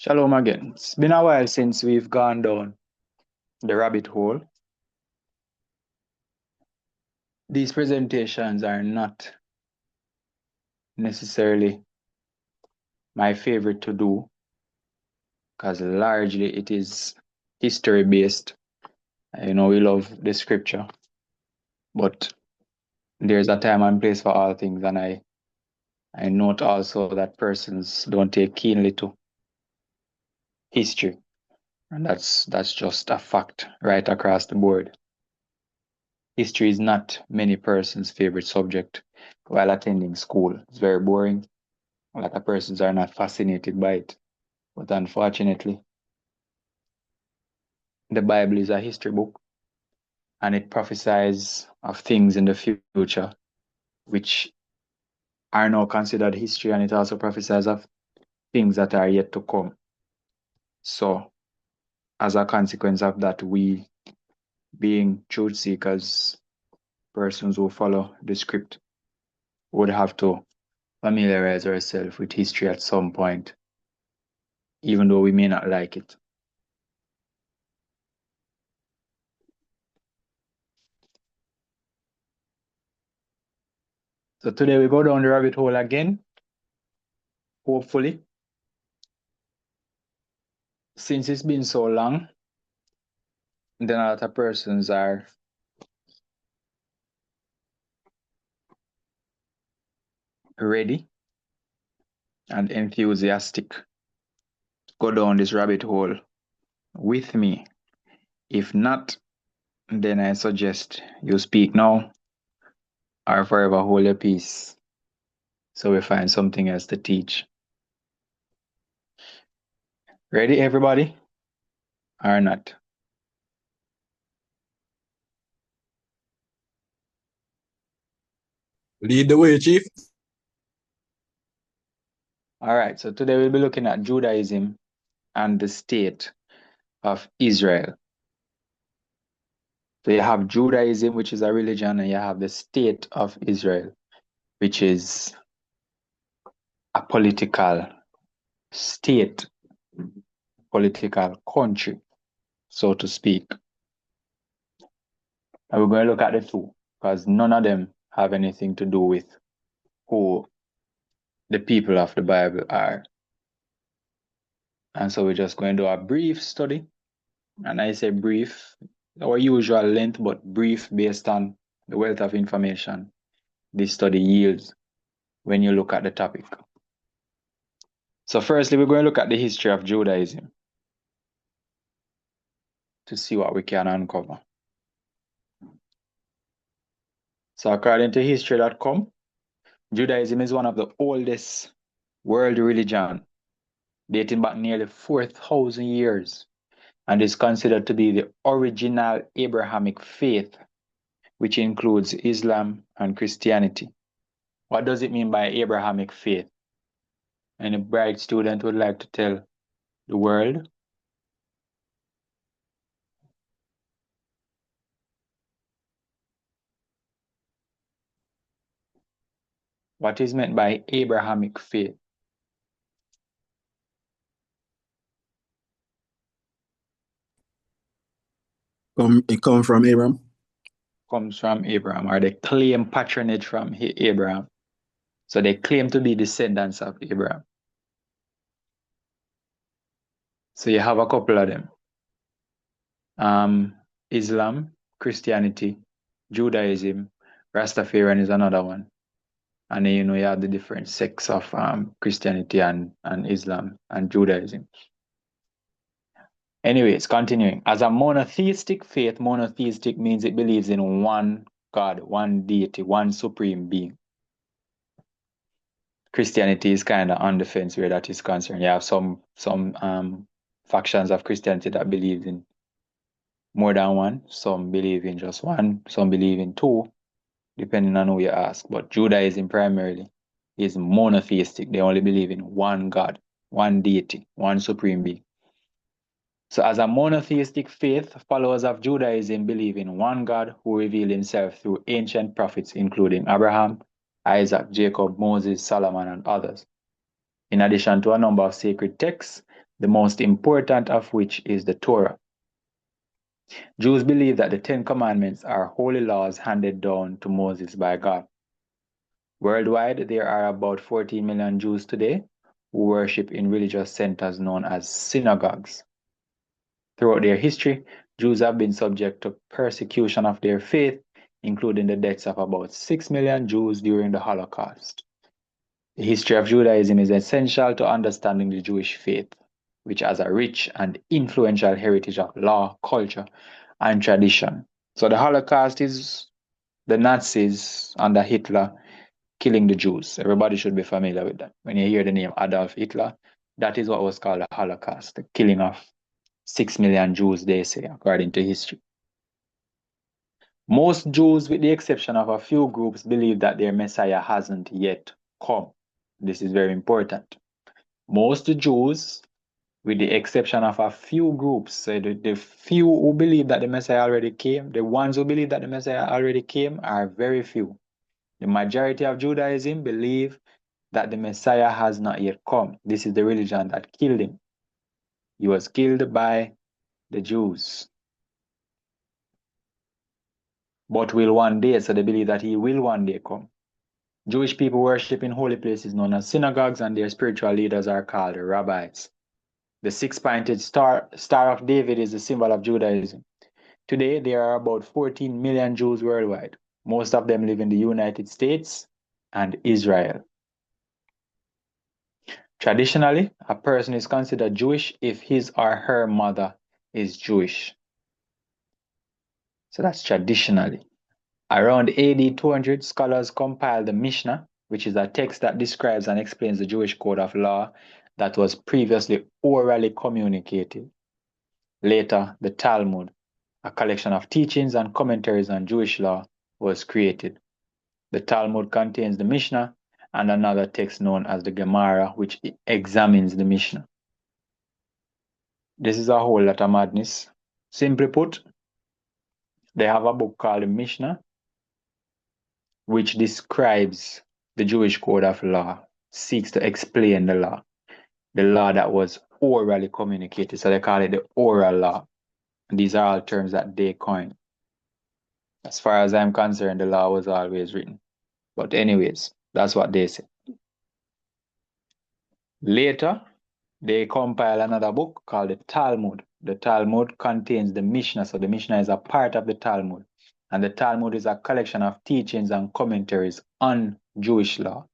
Shalom again. It's been a while since we've gone down the rabbit hole. These presentations are not necessarily my favorite to do because largely it is history based. We love the scripture, but there's a time and place for all things, and I note also that persons don't take keenly to history, and that's just a fact right across the board. History is not many persons' favorite subject while attending school. It's very boring. A lot of persons are not fascinated by it. But unfortunately, the Bible is a history book and it prophesies of things in the future which are now considered history, and it also prophesies of things that are yet to come. So, as a consequence of that, we, being truth seekers, persons who follow the script, would have to familiarize ourselves with history at some point, even though we may not like it. So today we go down the rabbit hole again, hopefully. Since it's been so long, then a lot of persons are ready and enthusiastic to go down this rabbit hole with me. If not, then I suggest you speak now or forever hold your peace so we find something else to teach. Ready, everybody? Or not? Lead the way, Chief. All right, so today we'll be looking at Judaism and the state of Israel. So you have Judaism, which is a religion, and you have the state of Israel, which is a political state, political country, so to speak. And we're going to look at the two because none of them have anything to do with who the people of the Bible are. And so we're just going to do a brief study. And I say brief, our usual length, but brief based on the wealth of information this study yields when you look at the topic. So firstly, we're going to look at the history of Judaism to see what we can uncover. So according to history.com, Judaism is one of the oldest world religion, dating back nearly 4,000 years, and is considered to be the original Abrahamic faith, which includes Islam and Christianity. What does it mean by Abrahamic faith? Any bright student would like to tell the world? What is meant by Abrahamic faith? It come from Abraham. Comes from Abraham, or they claim patronage from Abraham. So they claim to be descendants of Abraham. So you have a couple of them. Islam, Christianity, Judaism, Rastafarian is another one. And then, you have the different sects of Christianity and Islam and Judaism. Anyways, continuing. As a monotheistic faith, monotheistic means it believes in one God, one deity, one supreme being. Christianity is kind of on the fence where that is concerned. You have some factions of Christianity that believe in more than one. Some believe in just one. Some believe in two, depending on who you ask. But Judaism primarily is monotheistic. They only believe in one God, one deity, one supreme being. So as a monotheistic faith, followers of Judaism believe in one God who revealed himself through ancient prophets, including Abraham, Isaac, Jacob, Moses, Solomon, and others. In addition to a number of sacred texts the most important of which is the Torah. Jews believe that the Ten Commandments are holy laws handed down to Moses by God. Worldwide, there are about 14 million Jews today who worship in religious centers known as synagogues. Throughout their history, Jews have been subject to persecution of their faith, including the deaths of about 6 million Jews during the Holocaust. The history of Judaism is essential to understanding the Jewish faith, which has a rich and influential heritage of law, culture, and tradition. So the Holocaust is the Nazis under Hitler killing the Jews. Everybody should be familiar with that. When you hear the name Adolf Hitler, that is what was called the Holocaust, the killing of 6 million Jews, they say, according to history. Most Jews, with the exception of a few groups, believe that their Messiah hasn't yet come. This is very important. Most Jews, with the exception of a few groups, so the few who believe that the Messiah already came, the ones who believe that the Messiah already came are very few. The majority of Judaism believe that the Messiah has not yet come. This is the religion that killed him. He was killed by the Jews. But will one day, so they believe that he will one day come. Jewish people worship in holy places known as synagogues, and their spiritual leaders are called rabbis. The six-pointed star of David is the symbol of Judaism. Today, there are about 14 million Jews worldwide. Most of them live in the United States and Israel. Traditionally, a person is considered Jewish if his or her mother is Jewish. So that's traditionally. Around AD 200, scholars compiled the Mishnah, which is a text that describes and explains the Jewish code of law that was previously orally communicated. Later, the Talmud, a collection of teachings and commentaries on Jewish law, was created. The Talmud contains the Mishnah and another text known as the Gemara, which examines the Mishnah. This is a whole lot of madness. Simply put, they have a book called the Mishnah, which describes the Jewish code of law, seeks to explain the law that was orally communicated. So they call it the oral law. And these are all terms that they coined. As far as I'm concerned, the law was always written. But anyways, that's what they say. Later, they compile another book called the Talmud. The Talmud contains the Mishnah, so the Mishnah is a part of the Talmud. And the Talmud is a collection of teachings and commentaries on Jewish law.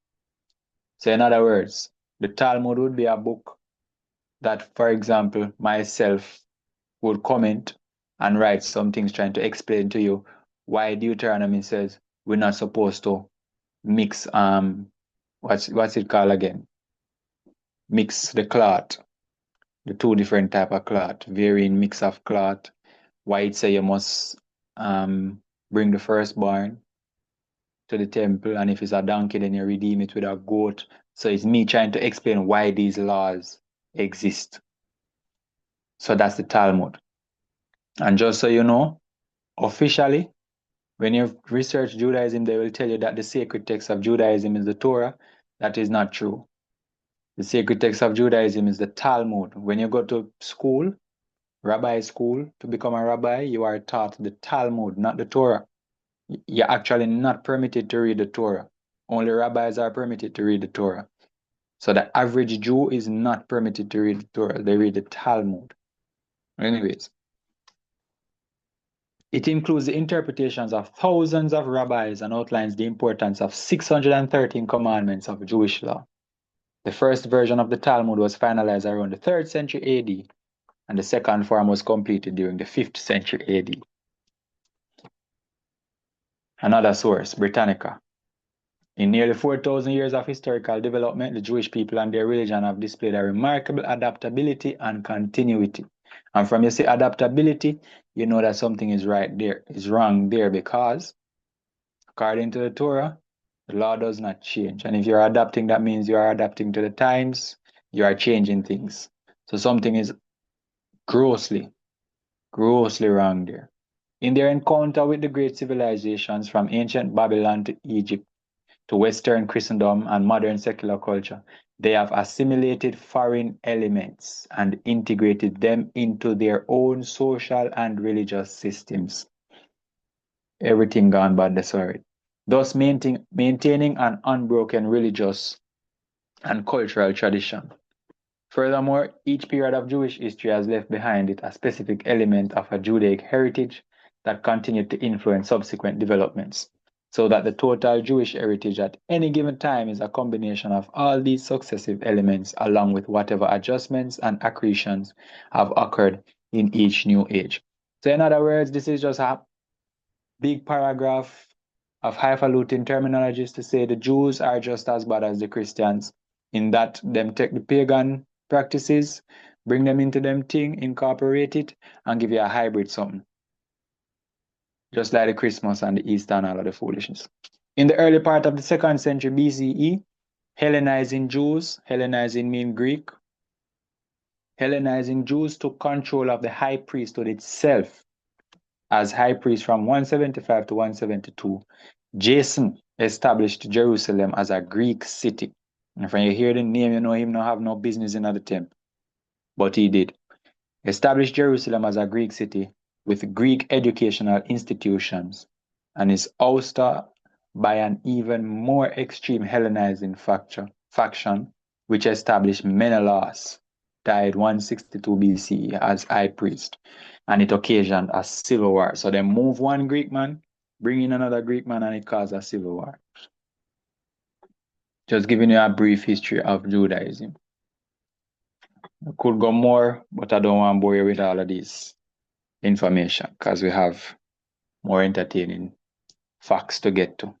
So in other words, the Talmud would be a book that, for example, myself would comment and write some things trying to explain to you why Deuteronomy says we're not supposed to mix what's it called again? Mix the cloth, the two different type of cloth, varying mix of cloth. Why it say you must bring the firstborn to the temple, and if it's a donkey, then you redeem it with a goat. So it's me trying to explain why these laws exist. So that's the Talmud. And just so you know, officially, when you research Judaism, they will tell you that the sacred text of Judaism is the Torah. That is not true. The sacred text of Judaism is the Talmud. When you go to school, rabbi school, to become a rabbi, you are taught the Talmud, not the Torah. You're actually not permitted to read the Torah. Only rabbis are permitted to read the Torah. So the average Jew is not permitted to read the Torah. They read the Talmud. Anyways, it includes the interpretations of thousands of rabbis and outlines the importance of 613 commandments of Jewish law. The first version of the Talmud was finalized around the 3rd century AD, and the second form was completed during the 5th century AD. Another source, Britannica. In nearly 4,000 years of historical development, the Jewish people and their religion have displayed a remarkable adaptability and continuity. And from you say adaptability, you know that something is right there, is wrong there, because according to the Torah, the law does not change. And if you're adapting, that means you are adapting to the times, you are changing things. So something is grossly wrong there. In their encounter with the great civilizations from ancient Babylon to Egypt, to Western Christendom and modern secular culture, they have assimilated foreign elements and integrated them into their own social and religious systems. Everything gone bad, sorry. Thus maintaining an unbroken religious and cultural tradition. Furthermore, each period of Jewish history has left behind it a specific element of a Judaic heritage that continued to influence subsequent developments, so that the total Jewish heritage at any given time is a combination of all these successive elements along with whatever adjustments and accretions have occurred in each new age. So in other words, this is just a big paragraph of highfalutin terminologies to say the Jews are just as bad as the Christians in that them take the pagan practices, bring them into them thing, incorporate it, and give you a hybrid something. Just like the Christmas and the Easter and all of the foolishness. In the early part of the 2nd century BCE, Hellenizing Jews, Hellenizing mean Greek, Hellenizing Jews took control of the high priesthood itself. As high priest from 175 to 172, Jason established Jerusalem as a Greek city. And when you hear the name, you know him not have no business in the temple. But he did. Established Jerusalem as a Greek city with Greek educational institutions and is ousted by an even more extreme Hellenizing faction which established Menelaus, died 162 BCE as high priest, and it occasioned a civil war. So they move one Greek man, bring in another Greek man, and it caused a civil war. Just giving you a brief history of Judaism. I could go more, but I don't want to bore you with all of this information because we have more entertaining facts to get to.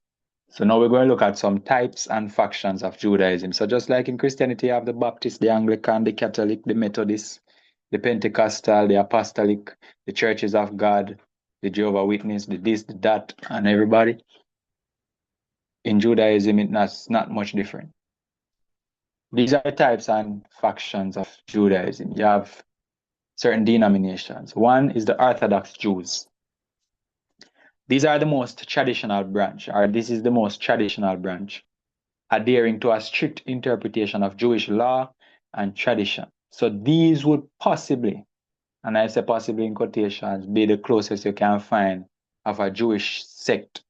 So now we're going to look at some types and factions of Judaism. So just like in Christianity, you have the Baptist, the Anglican, the Catholic, the Methodist, the Pentecostal, the Apostolic, the Churches of God, the Jehovah's Witness, the this, the that, and everybody. In Judaism, it's not much different. These are types and factions of Judaism. You have certain denominations. One is the Orthodox Jews. These are the most traditional branch, or this is the most traditional branch, adhering to a strict interpretation of Jewish law and tradition. So these would possibly, and I say possibly in quotations, be the closest you can find of a Jewish sect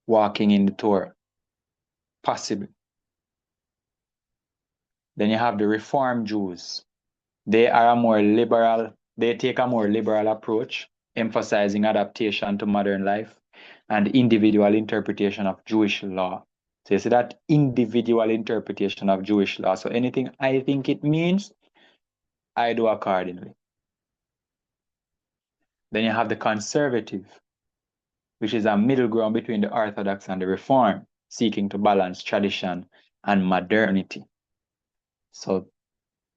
walking in the Torah. Possibly. Then you have the Reform Jews. They are a more liberal, they take a more liberal approach, emphasizing adaptation to modern life and individual interpretation of Jewish law. So you see that individual interpretation of Jewish law. So anything I think it means, I do accordingly. Then you have the conservative, which is a middle ground between the Orthodox and the Reform, seeking to balance tradition and modernity. So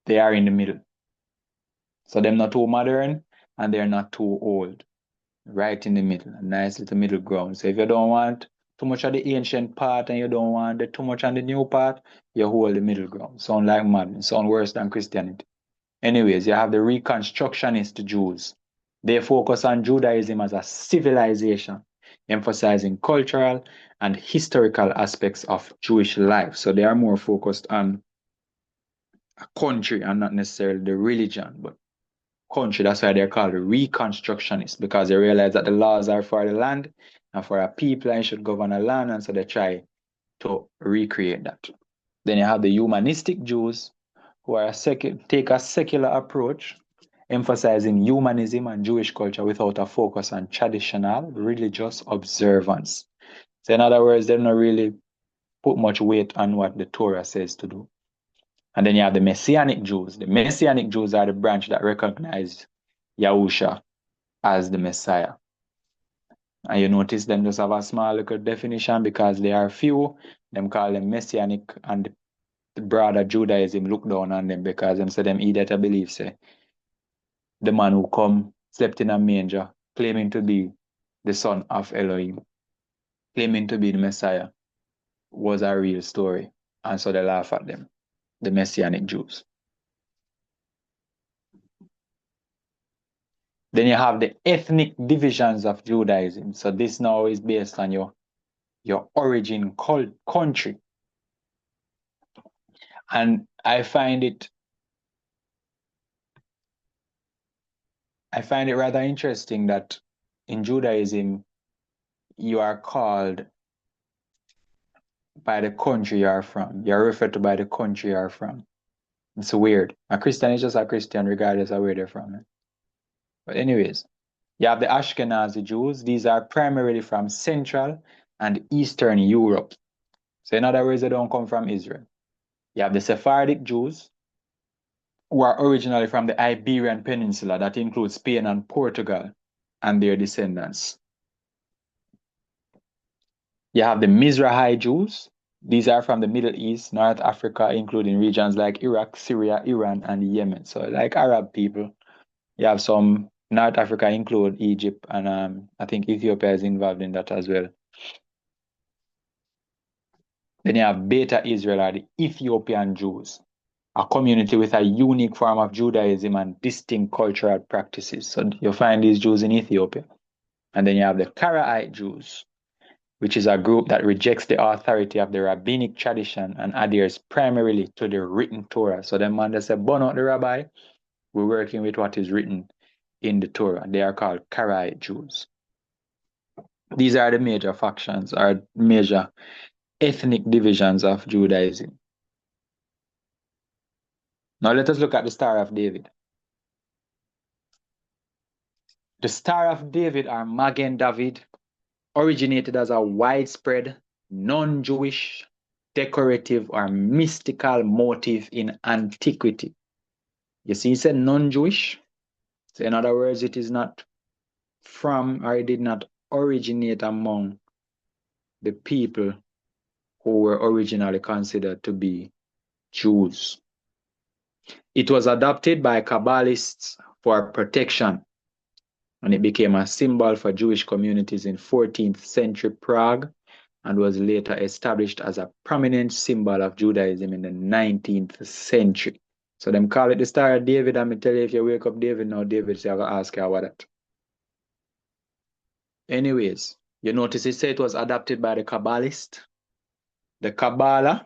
they are in the middle. So they're not too modern and they're not too old. Right in the middle, a nice little middle ground. So if you don't want too much of the ancient part and you don't want too much on the new part, you hold the middle ground. Sound like madness, sound worse than Christianity. Anyways, you have the Reconstructionist Jews. They focus on Judaism as a civilization, emphasizing cultural and historical aspects of Jewish life. So they are more focused on a country and not necessarily the religion, but country. That's why they're called Reconstructionists, because they realize that the laws are for the land and for a people and should govern a land, and so they try to recreate that. Then you have the Humanistic Jews, who are take a secular approach, emphasizing humanism and Jewish culture without a focus on traditional religious observance. So in other words, they don't really put much weight on what the Torah says to do. And then you have the Messianic Jews. The Messianic Jews are the branch that recognize Yahusha as the Messiah. And you notice them just have a small little definition because they are few. Them call them Messianic, and the broader Judaism look down on them because them say them idiot to believe, say, the man who come, slept in a manger, claiming to be the son of Elohim, claiming to be the Messiah, was a real story. And so they laugh at them, the Messianic Jews. Then you have the ethnic divisions of Judaism. So this now is based on your your origin country. And I find it rather interesting that in Judaism, you are called by the country you are from. You're referred to by the country you are from. It's weird. A Christian is just a Christian regardless of where they're from. But anyways, you have the Ashkenazi Jews. These are primarily from Central and Eastern Europe. So in other words, they don't come from Israel. You have the Sephardic Jews, who are originally from the Iberian Peninsula, that includes Spain and Portugal, and their descendants. You have the Mizrahi Jews. These are from the Middle East, North Africa, including regions like Iraq, Syria, Iran, and Yemen. So like Arab people. You have some North Africa include Egypt, and I think Ethiopia is involved in that as well. Then you have Beta Israel, or the Ethiopian Jews, a community with a unique form of Judaism and distinct cultural practices. So you'll find these Jews in Ethiopia. And then you have the Karaite Jews, which is a group that rejects the authority of the rabbinic tradition and adheres primarily to the written Torah. So them man they say, burn out the rabbi, we're working with what is written in the Torah. They are called Karaite Jews. These are the major factions, or major ethnic divisions of Judaism. Now let us look at the Star of David. The Star of David, or Magen David, originated as a widespread, non-Jewish, decorative, or mystical motif in antiquity. You see, he said non-Jewish. So in other words, it is not from, or it did not originate among the people who were originally considered to be Jews. It was adopted by Kabbalists for protection, and it became a symbol for Jewish communities in 14th century Prague, and was later established as a prominent symbol of Judaism in the 19th century. So them call it the Star of David, and me tell you, if you wake up David now, David say, I'm going to ask you about that. Anyways, you notice it said it was adopted by the Kabbalist. The Kabbalah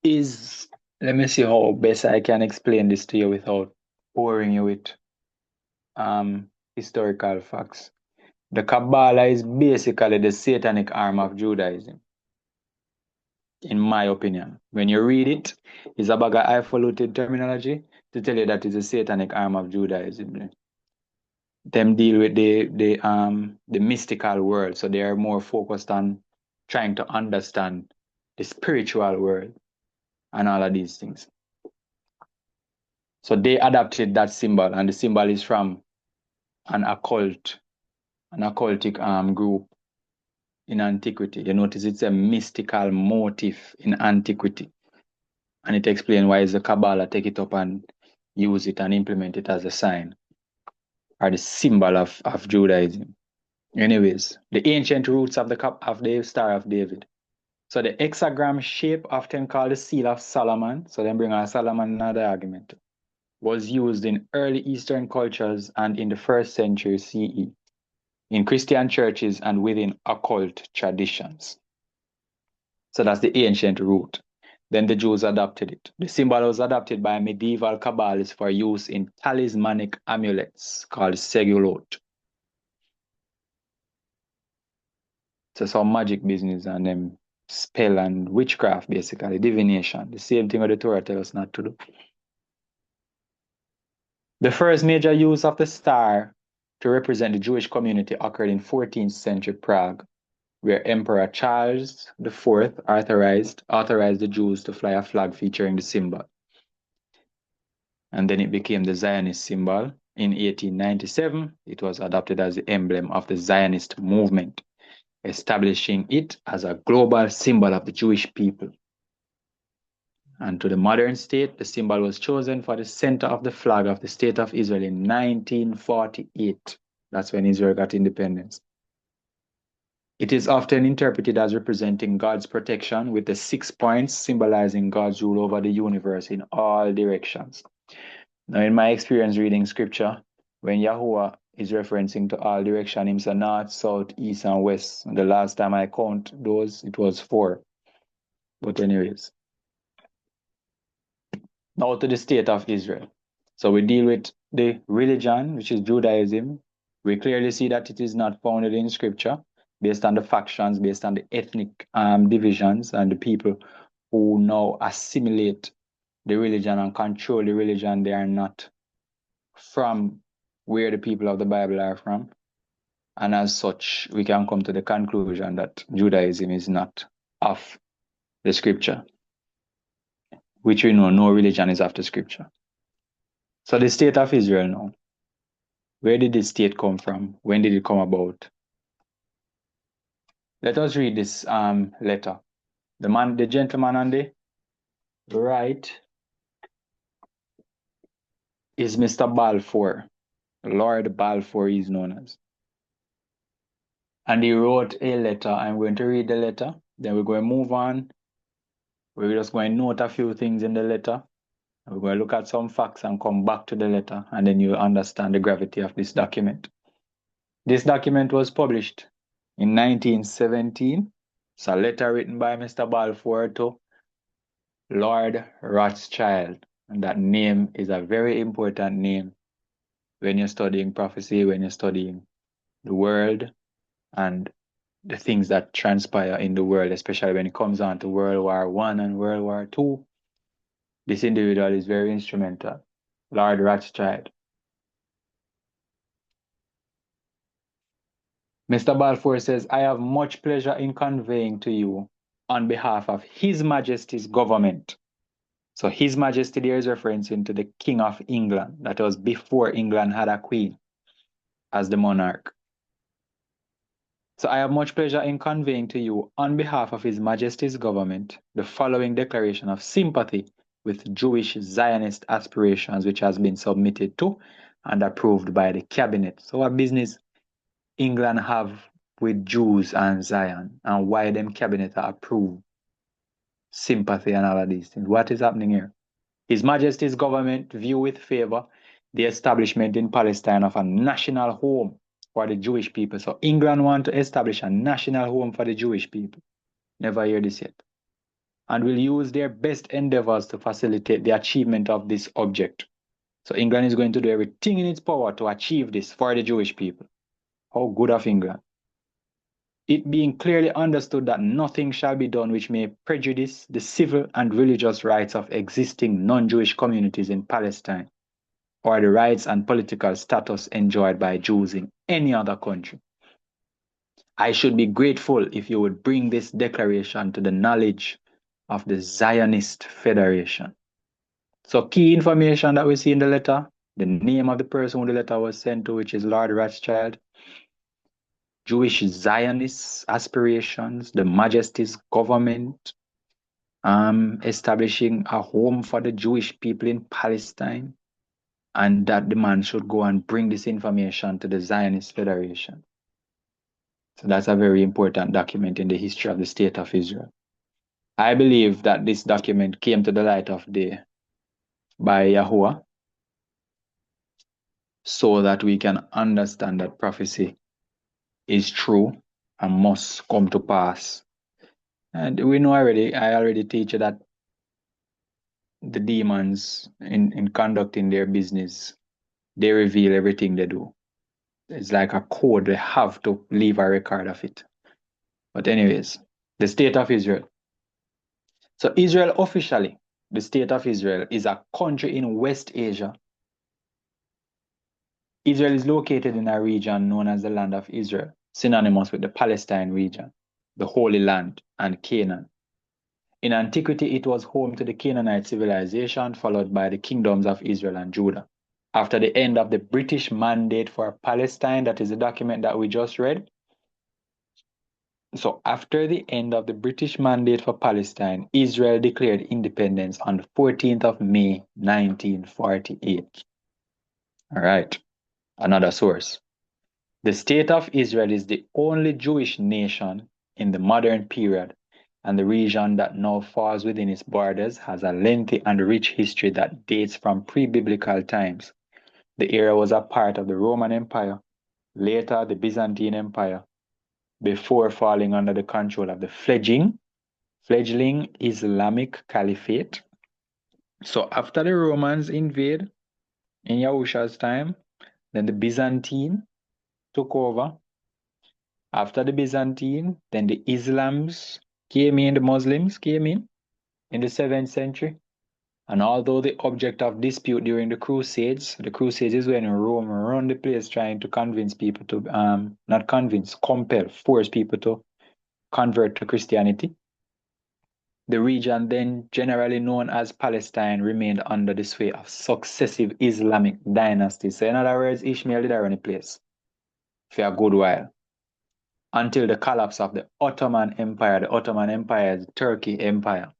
is, let me see how best I can explain this to you without boring you with historical facts. The Kabbalah is basically the satanic arm of Judaism, in my opinion. When you read it, it's a bag of highfalutin terminology to tell you that it's a satanic arm of Judaism. Them deal with the mystical world, so they are more focused on trying to understand the spiritual world and all of these things. So they adapted that symbol, and the symbol is from an occultic group in antiquity. You notice it's a mystical motif in antiquity, and it explains why the Kabbalah take it up and use it and implement it as a sign or the symbol of Judaism. Anyways, the ancient roots of the Star of David. So the hexagram shape, often called the Seal of Solomon, so then bring on Solomon another argument, was used in early Eastern cultures and in the 1st century CE, in Christian churches and within occult traditions. So that's the ancient root. Then the Jews adopted it. The symbol was adopted by medieval Kabbalists for use in talismanic amulets called segulot. So some magic business and them spell and witchcraft, basically, divination. The same thing what the Torah tells us not to do. The first major use of the star to represent the Jewish community occurred in 14th century Prague, where Emperor Charles IV authorized the Jews to fly a flag featuring the symbol. And then it became the Zionist symbol. In 1897, it was adopted as the emblem of the Zionist movement, establishing it as a global symbol of the Jewish people. And to the modern state, the symbol was chosen for the center of the flag of the State of Israel in 1948. That's when Israel got independence. It is often interpreted as representing God's protection, with the 6 points symbolizing God's rule over the universe in all directions. Now, in my experience reading scripture, when Yahuwah is referencing to all direction. Him say north, south, east, and west. The last time I count those, it was 4. But anyways, now to the state of Israel. So we deal with the religion, which is Judaism. We clearly see that it is not founded in scripture based on the factions, based on the ethnic divisions and the people who now assimilate the religion and control the religion. They are not from where the people of the Bible are from. And as such, we can come to the conclusion that Judaism is not of the scripture, which we know no religion is of the scripture. So the state of Israel now, where did this state come from? When did it come about? Let us read this letter. The gentleman on the right is Mr. Balfour. Lord Balfour is known as. And he wrote a letter. I'm going to read the letter. Then we're going to move on. We're just going to note a few things in the letter. We're going to look at some facts and come back to the letter. And then you'll understand the gravity of this document. This document was published in 1917. It's a letter written by Mr. Balfour to Lord Rothschild. And that name is a very important name when you're studying prophecy, when you're studying the world and the things that transpire in the world, especially when it comes on to World War I and World War II. This individual is very instrumental, Lord Rothschild. Mr. Balfour says, I have much pleasure in conveying to you on behalf of His Majesty's government. So His Majesty there is referencing to the King of England. That was before England had a queen as the monarch. So I have much pleasure in conveying to you on behalf of His Majesty's government the following declaration of sympathy with Jewish Zionist aspirations, which has been submitted to and approved by the cabinet. So what business England have with Jews and Zion, and why them cabinet approve sympathy and all of these things? What is happening here? His Majesty's government view with favor the establishment in Palestine of a national home for the Jewish people. So England want to establish a national home for the Jewish people. Never hear this yet. And will use their best endeavors to facilitate the achievement of this object. So England is going to do everything in its power to achieve this for the Jewish people. How good of England. It being clearly understood that nothing shall be done which may prejudice the civil and religious rights of existing non-Jewish communities in Palestine, or the rights and political status enjoyed by Jews in any other country. I should be grateful if you would bring this declaration to the knowledge of the Zionist Federation. So key information that we see in the letter, the name of the person who the letter was sent to, which is Lord Rothschild, Jewish Zionist aspirations, the Majesty's government, establishing a home for the Jewish people in Palestine, and that the man should go and bring this information to the Zionist Federation. So that's a very important document in the history of the state of Israel. I believe that this document came to the light of day by Yahuwah so that we can understand that prophecy is true and must come to pass. And we know already, I already teach you that the demons in conducting their business, they reveal everything they do. It's like a code, they have to leave a record of it. But anyways, the state of Israel. So Israel officially, the state of Israel is a country in West Asia. Israel is located in a region known as the Land of Israel, synonymous with the Palestine region, the Holy Land, and Canaan. In antiquity, it was home to the Canaanite civilization, followed by the kingdoms of Israel and Judah. After the end of the British Mandate for Palestine, that is the document that we just read. So after the end of the British Mandate for Palestine, Israel declared independence on the 14th of May, 1948. All right, another source. The state of Israel is the only Jewish nation in the modern period, and the region that now falls within its borders has a lengthy and rich history that dates from pre-biblical times. The area was a part of the Roman Empire later the Byzantine Empire, before falling under the control of the fledgling Islamic Caliphate. So after the Romans invade in Yahusha's time, then the Byzantine took over. After the Byzantine, then the Islams came in, the Muslims came in the 7th century. And although the object of dispute during the Crusades is when Rome run the place trying to convince people to, not convince, compel, force people to convert to Christianity. The region then generally known as Palestine remained under the sway of successive Islamic dynasties. So in other words, Ishmael did run the place for a good while, until the collapse of the Ottoman Empire. The Ottoman Empire is the Turkey Empire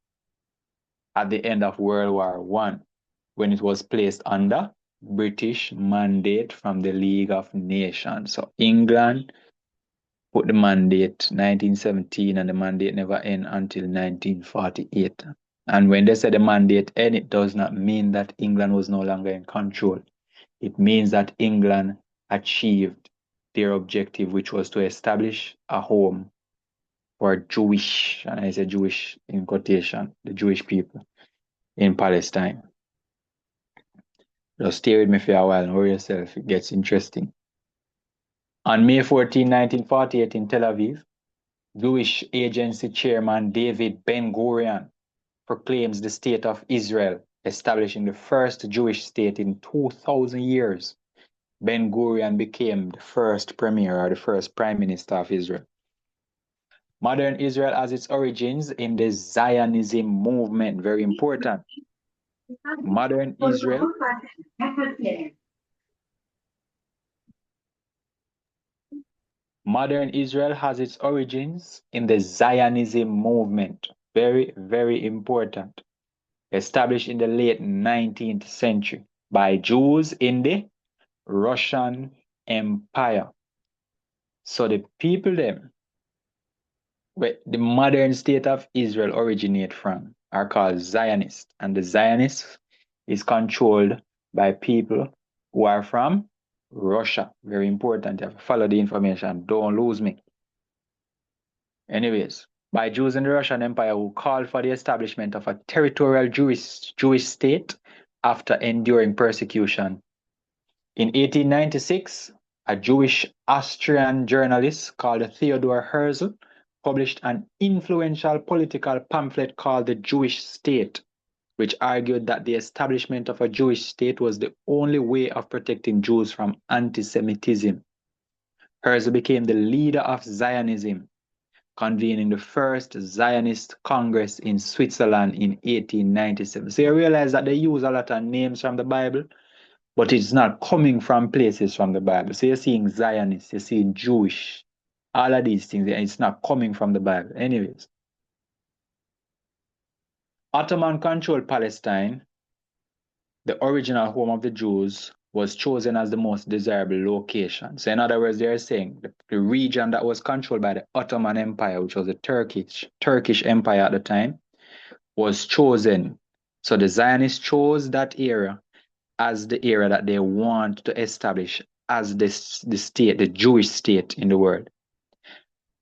at the end of World War I, when it was placed under British mandate from the League of Nations. So England put the mandate 1917, and the mandate never ended until 1948. And when they say the mandate ended, it does not mean that England was no longer in control. It means that England achieved their objective, which was to establish a home for Jewish, and I say Jewish in quotation, the Jewish people in Palestine. Just stay with me for a while and worry yourself, it gets interesting. On May 14, 1948 in Tel Aviv, Jewish Agency Chairman David Ben-Gurion proclaims the State of Israel, establishing the first Jewish state in 2,000 years. Ben-Gurion became the first premier or the first prime minister of Israel. Modern Israel has its origins in the Zionism movement, very important. Modern Israel has its origins in the Zionism movement, very, very important. Established in the late 19th century by Jews in the Russian Empire. So the people them, where the modern state of Israel originate from, are called Zionists. And the Zionists is controlled by people who are from Russia. Very important. You have to follow the information. Don't lose me. Anyways, by Jews in the Russian Empire who called for the establishment of a territorial Jewish state after enduring persecution. In 1896, a Jewish Austrian journalist called Theodor Herzl published an influential political pamphlet called The Jewish State, which argued that the establishment of a Jewish state was the only way of protecting Jews from anti-Semitism. Herzl became the leader of Zionism, convening the first Zionist Congress in Switzerland in 1897. So you realize that they use a lot of names from the Bible, but it's not coming from places from the Bible. So you're seeing Zionists, you're seeing Jewish, all of these things, and it's not coming from the Bible. Anyways, Ottoman-controlled Palestine, the original home of the Jews, was chosen as the most desirable location. So in other words, they're saying the region that was controlled by the Ottoman Empire, which was the Turkish Empire at the time, was chosen. So the Zionists chose that area as the area that they want to establish as the state, the Jewish state in the world.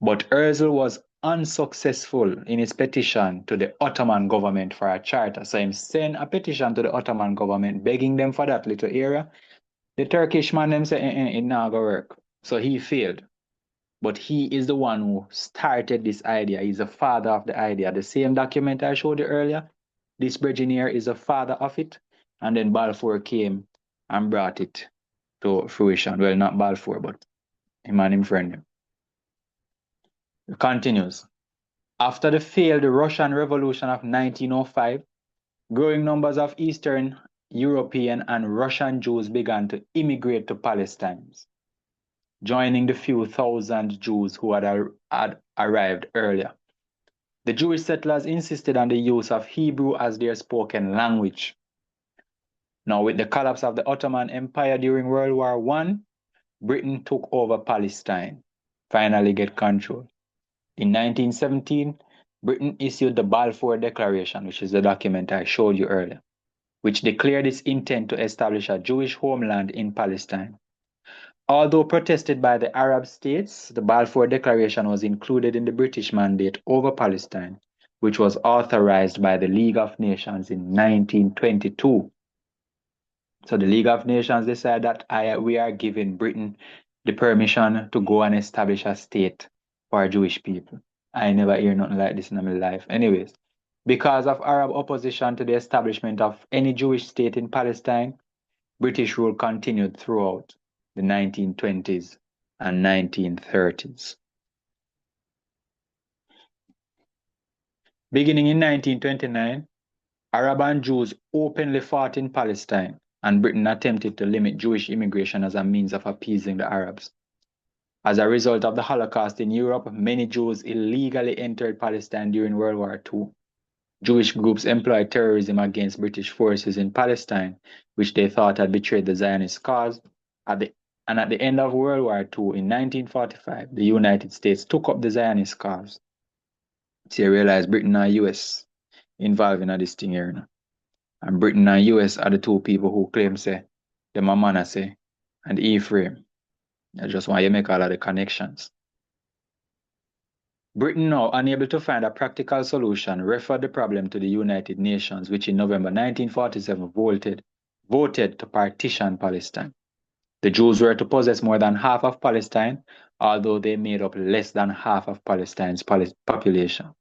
But Herzl was unsuccessful in his petition to the Ottoman government for a charter. So he sent a petition to the Ottoman government begging them for that little area. The Turkish man them say, it not gonna work. So he failed. But he is the one who started this idea. He's the father of the idea. The same document I showed you earlier, this engineer is the father of it. And then Balfour came and brought it to fruition. Well, not Balfour, but him and him friend. It continues. After the failed Russian Revolution of 1905, growing numbers of Eastern European and Russian Jews began to immigrate to Palestine, joining the few thousand Jews who had arrived earlier. The Jewish settlers insisted on the use of Hebrew as their spoken language. Now, with the collapse of the Ottoman Empire during World War I, Britain took over Palestine, finally get control. In 1917, Britain issued the Balfour Declaration, which is the document I showed you earlier, which declared its intent to establish a Jewish homeland in Palestine. Although protested by the Arab states, the Balfour Declaration was included in the British Mandate over Palestine, which was authorized by the League of Nations in 1922. So the League of Nations decided that we are giving Britain the permission to go and establish a state for Jewish people. I never hear nothing like this in my life. Anyways, because of Arab opposition to the establishment of any Jewish state in Palestine, British rule continued throughout the 1920s and 1930s. Beginning in 1929, Arab and Jews openly fought in Palestine, and Britain attempted to limit Jewish immigration as a means of appeasing the Arabs. As a result of the Holocaust in Europe, many Jews illegally entered Palestine during World War II. Jewish groups employed terrorism against British forces in Palestine, which they thought had betrayed the Zionist cause. At the end of World War II, in 1945, the United States took up the Zionist cause. So you realize Britain and US involved in this thing here. You know? And Britain and US are the two people who claim, say, them a Manasseh and Ephraim. I just want you to make all of the connections. Britain, now unable to find a practical solution, referred the problem to the United Nations, which in November 1947 voted to partition Palestine. The Jews were to possess more than half of Palestine, although they made up less than half of Palestine's population.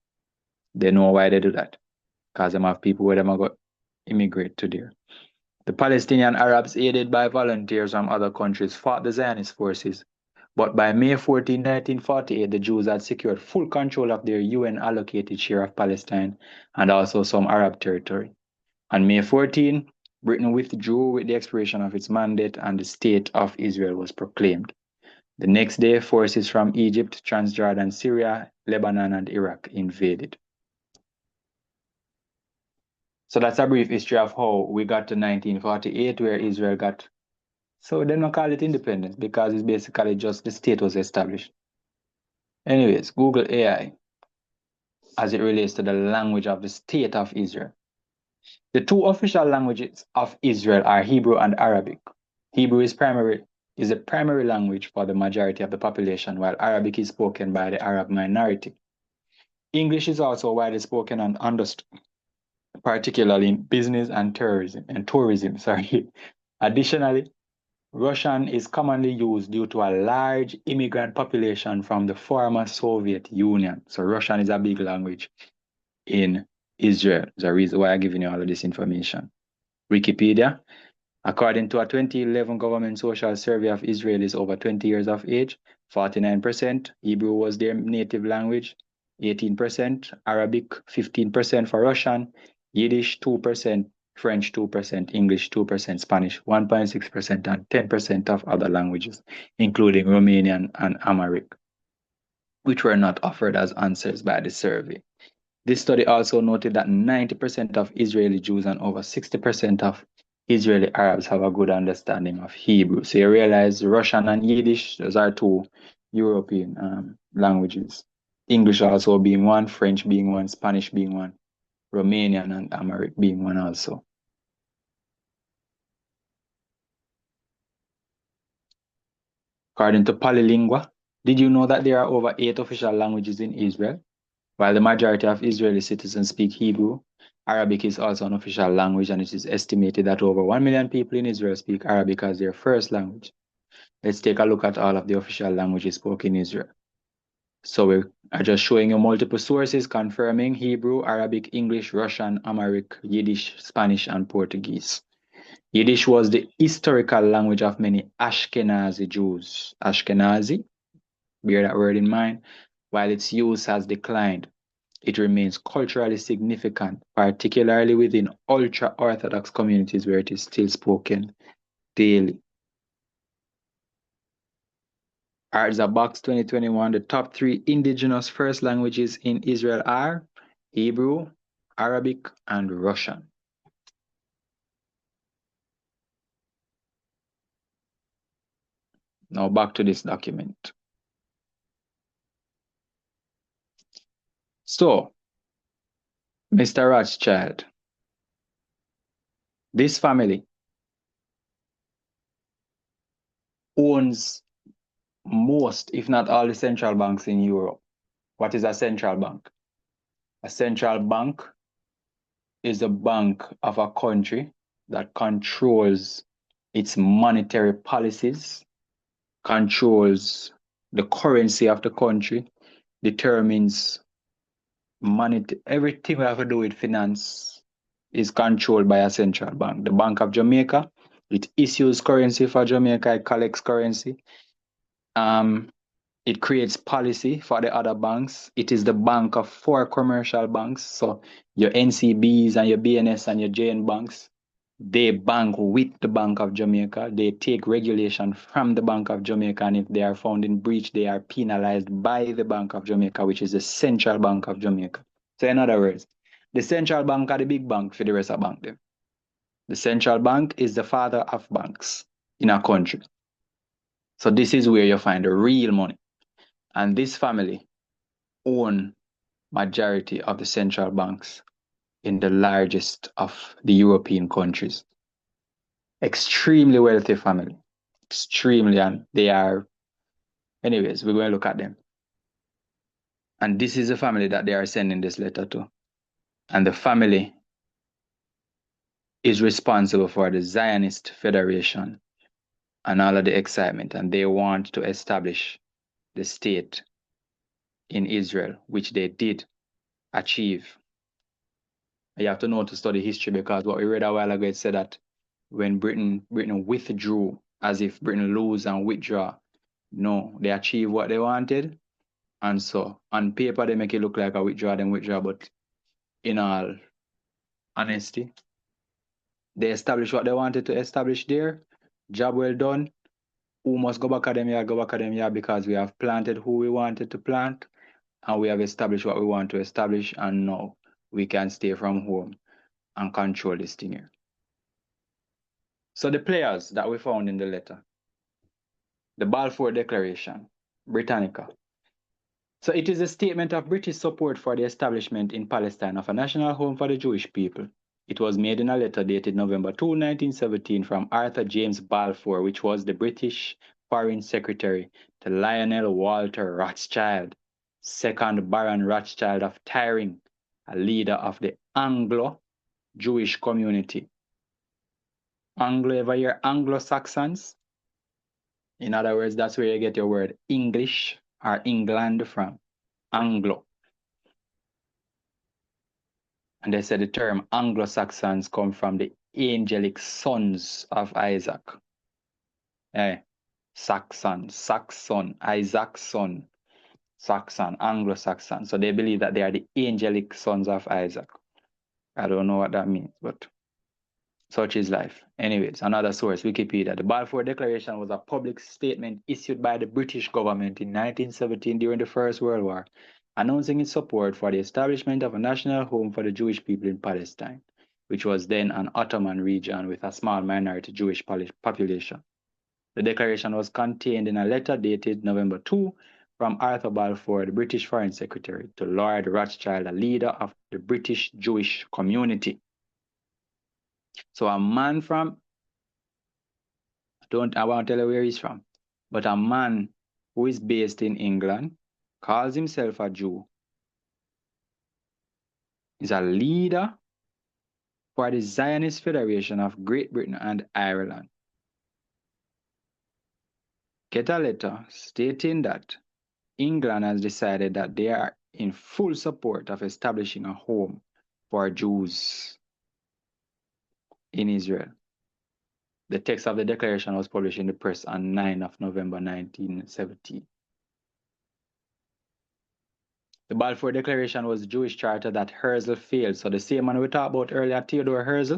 They know why they do that, because they have people where they go immigrate to there. The Palestinian Arabs, aided by volunteers from other countries, fought the Zionist forces. But by May 14, 1948, the Jews had secured full control of their UN-allocated share of Palestine and also some Arab territory. On May 14, Britain withdrew with the expiration of its mandate and the State of Israel was proclaimed. The next day, forces from Egypt, Transjordan, Syria, Lebanon, and Iraq invaded. So that's a brief history of how we got to 1948, where Israel got. So they don't call it independence because it's basically just the state was established. Anyways, Google AI as it relates to the language of the state of Israel. The two official languages of Israel are Hebrew and Arabic. Hebrew is a primary language for the majority of the population, while Arabic is spoken by the Arab minority. English is also widely spoken and understood, particularly in business and tourism. Additionally, Russian is commonly used due to a large immigrant population from the former Soviet Union. So Russian is a big language in Israel. There's a reason why I'm giving you all of this information. Wikipedia. According to a 2011 government social survey of Israelis over 20 years of age, 49% Hebrew was their native language, 18% Arabic, 15% for Russian, Yiddish 2%, French 2%, English 2%, Spanish 1.6%, and 10% of other languages, including Romanian and Amharic, which were not offered as answers by the survey. This study also noted that 90% of Israeli Jews and over 60% of Israeli Arabs have a good understanding of Hebrew. So you realize Russian and Yiddish, those are two European languages. English also being one, French being one, Spanish being one, Romanian and Amharic being one also. According to Polylingua, did you know that there are over 8 official languages in Israel? While the majority of Israeli citizens speak Hebrew, Arabic is also an official language, and it is estimated that over 1 million people in Israel speak Arabic as their first language. Let's take a look at all of the official languages spoken in Israel. So we are just showing you multiple sources confirming Hebrew, Arabic, English, Russian, Amharic, Yiddish, Spanish, and Portuguese. Yiddish was the historical language of many Ashkenazi Jews. Ashkenazi, bear that word in mind, while its use has declined. It remains culturally significant, particularly within ultra-Orthodox communities where it is still spoken daily. Arza Box 2021, the top 3 indigenous first languages in Israel are Hebrew, Arabic, and Russian. Now back to this document. So, Mr. Rothschild, this family owned owns most, if not all, the central banks in Europe. What is a central bank? A central bank is a bank of a country that controls its monetary policies, controls the currency of the country, determines money. Everything we have to do with finance is controlled by a central bank. The Bank of Jamaica, it issues currency for Jamaica, it collects currency. It creates policy for the other banks. It is the bank of 4 commercial banks. So your NCBs and your BNS and your JN banks, they bank with the Bank of Jamaica. They take regulation from the Bank of Jamaica, and if they are found in breach, they are penalized by the Bank of Jamaica, which is the Central Bank of Jamaica. So in other words, the central bank are the big bank for the rest of bank them. The central bank is the father of banks in a country. So this is where you find the real money. And this family own majority of the central banks in the largest of the European countries. Extremely wealthy family. Extremely, and they are, anyways, we're going to look at them. And this is the family that they are sending this letter to. And the family is responsible for the Zionist Federation and all of the excitement. And they want to establish the state in Israel, which they did achieve. You have to know to study history, because what we read a while ago, it said that when Britain withdrew, as if Britain lose and withdraw. No, they achieved what they wanted. And so on paper, they make it look like a withdraw, but in all honesty, they established what they wanted to establish there. Job well done. Who must go back at them? Yeah, go back at them, yeah, because we have planted who we wanted to plant, and we have established what we want to establish, and now we can stay from home and control this thing here. So the players that we found in the letter, the Balfour Declaration, Britannica. So it is a statement of British support for the establishment in Palestine of a national home for the Jewish people. It was made in a letter dated November 2, 1917 from Arthur James Balfour, which was the British Foreign Secretary, to Lionel Walter Rothschild, 2nd Baron Rothschild of Tyring, a leader of the Anglo-Jewish community. Anglo, ever hear Anglo-Saxons? In other words, that's where you get your word English or England from. Anglo. And they said the term Anglo-Saxons come from the angelic sons of Isaac. Saxon, Isaac's son, Saxon, Anglo-Saxon. So they believe that they are the angelic sons of Isaac. I don't know what that means, but such is life. Anyways, another source, Wikipedia. The Balfour Declaration was a public statement issued by the British government in 1917 during the First World War, announcing its support for the establishment of a national home for the Jewish people in Palestine, which was then an Ottoman region with a small minority Jewish population. The declaration was contained in a letter dated November 2 from Arthur Balfour, the British Foreign Secretary, to Lord Rothschild, a leader of the British Jewish community. So a man from, I won't tell you where he's from, but a man who is based in England, calls himself a Jew, is a leader for the Zionist Federation of Great Britain and Ireland. Get a letter stating that England has decided that they are in full support of establishing a home for Jews in Israel. The text of the declaration was published in the press on 9 of November 1917. The Balfour Declaration was the Jewish charter that Herzl failed. So the same man we talked about earlier, Theodore Herzl,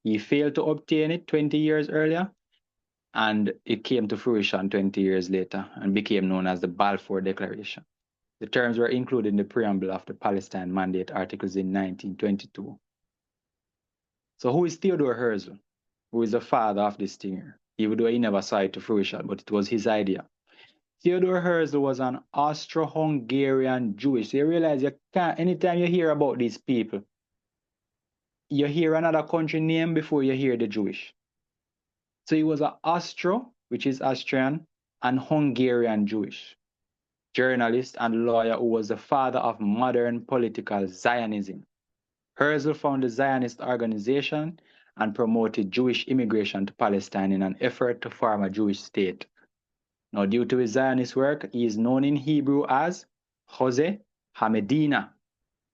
he failed to obtain it 20 years earlier, and it came to fruition 20 years later and became known as the Balfour Declaration. The terms were included in the preamble of the Palestine Mandate Articles in 1922. So who is Theodore Herzl? Who is the father of this thing here? Even though he never saw it to fruition, but it was his idea. Theodore Herzl was an Austro-Hungarian Jewish. So you realize you can't, anytime you hear about these people, you hear another country name before you hear the Jewish. So he was an Austro, which is Austrian, and Hungarian Jewish journalist and lawyer who was the father of modern political Zionism. Herzl founded the Zionist organization and promoted Jewish immigration to Palestine in an effort to form a Jewish state. Now, due to his Zionist work, he is known in Hebrew as Jose Hamedina,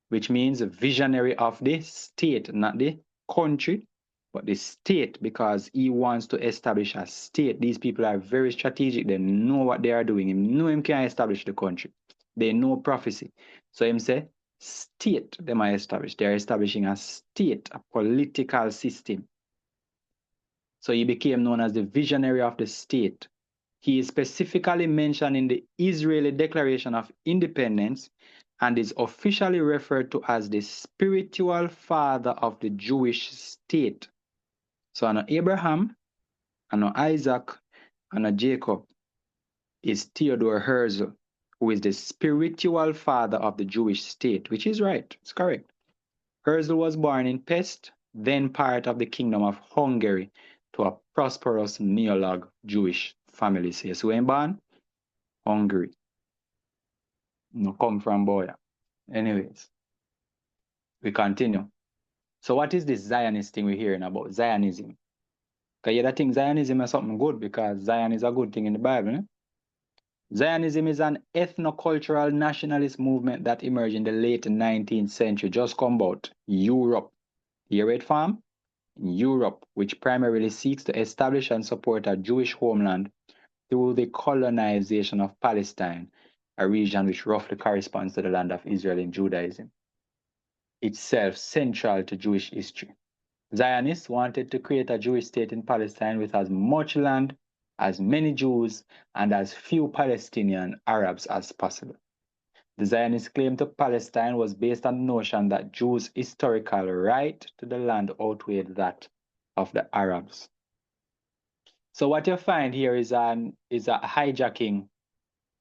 which means visionary of the state, not the country, but the state, because he wants to establish a state. These people are very strategic. They know what they are doing. They know him can establish the country. They know prophecy. So him say, state they might establish. They are establishing a state, a political system. So he became known as the visionary of the state. He is specifically mentioned in the Israeli Declaration of Independence and is officially referred to as the spiritual father of the Jewish state. So I know Abraham, I know Isaac, I know Jacob is Theodore Herzl, who is the spiritual father of the Jewish state, which is right, it's correct. Herzl was born in Pest, then part of the Kingdom of Hungary, to a prosperous neolog Jewish family. So when born? Hungary. No come from Boya. Anyways, we continue. So what is this Zionist thing we're hearing about? Zionism. Because you think Zionism is something good because Zion is a good thing in the Bible. Zionism is an ethno-cultural nationalist movement that emerged in the late 19th century, just come about Europe. Hear it, fam? Europe, which primarily seeks to establish and support a Jewish homeland through the colonization of Palestine, a region which roughly corresponds to the land of Israel in Judaism, itself central to Jewish history. Zionists wanted to create a Jewish state in Palestine with as much land, as many Jews, and as few Palestinian Arabs as possible. The Zionist claim to Palestine was based on the notion that Jews' historical right to the land outweighed that of the Arabs. So what you find here is a hijacking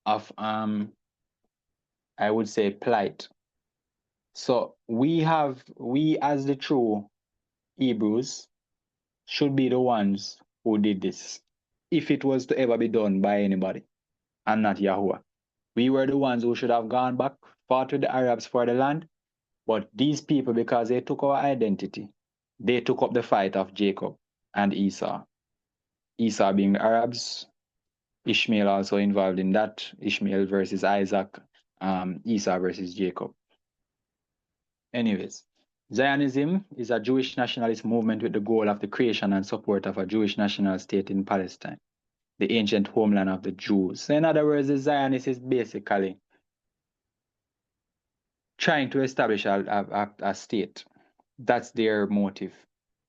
of I would say plight. So we as the true Hebrews should be the ones who did this, if it was to ever be done by anybody and not Yahuwah. We were the ones who should have gone back, fought with the Arabs for the land, but these people, because they took our identity, they took up the fight of Jacob and Esau. Esau being the Arabs, Ishmael also involved in that, Ishmael versus Isaac, Esau versus Jacob. Anyways, Zionism is a Jewish nationalist movement with the goal of the creation and support of a Jewish national state in Palestine, the ancient homeland of the Jews. So in other words, the Zionist is basically trying to establish a state. That's their motive.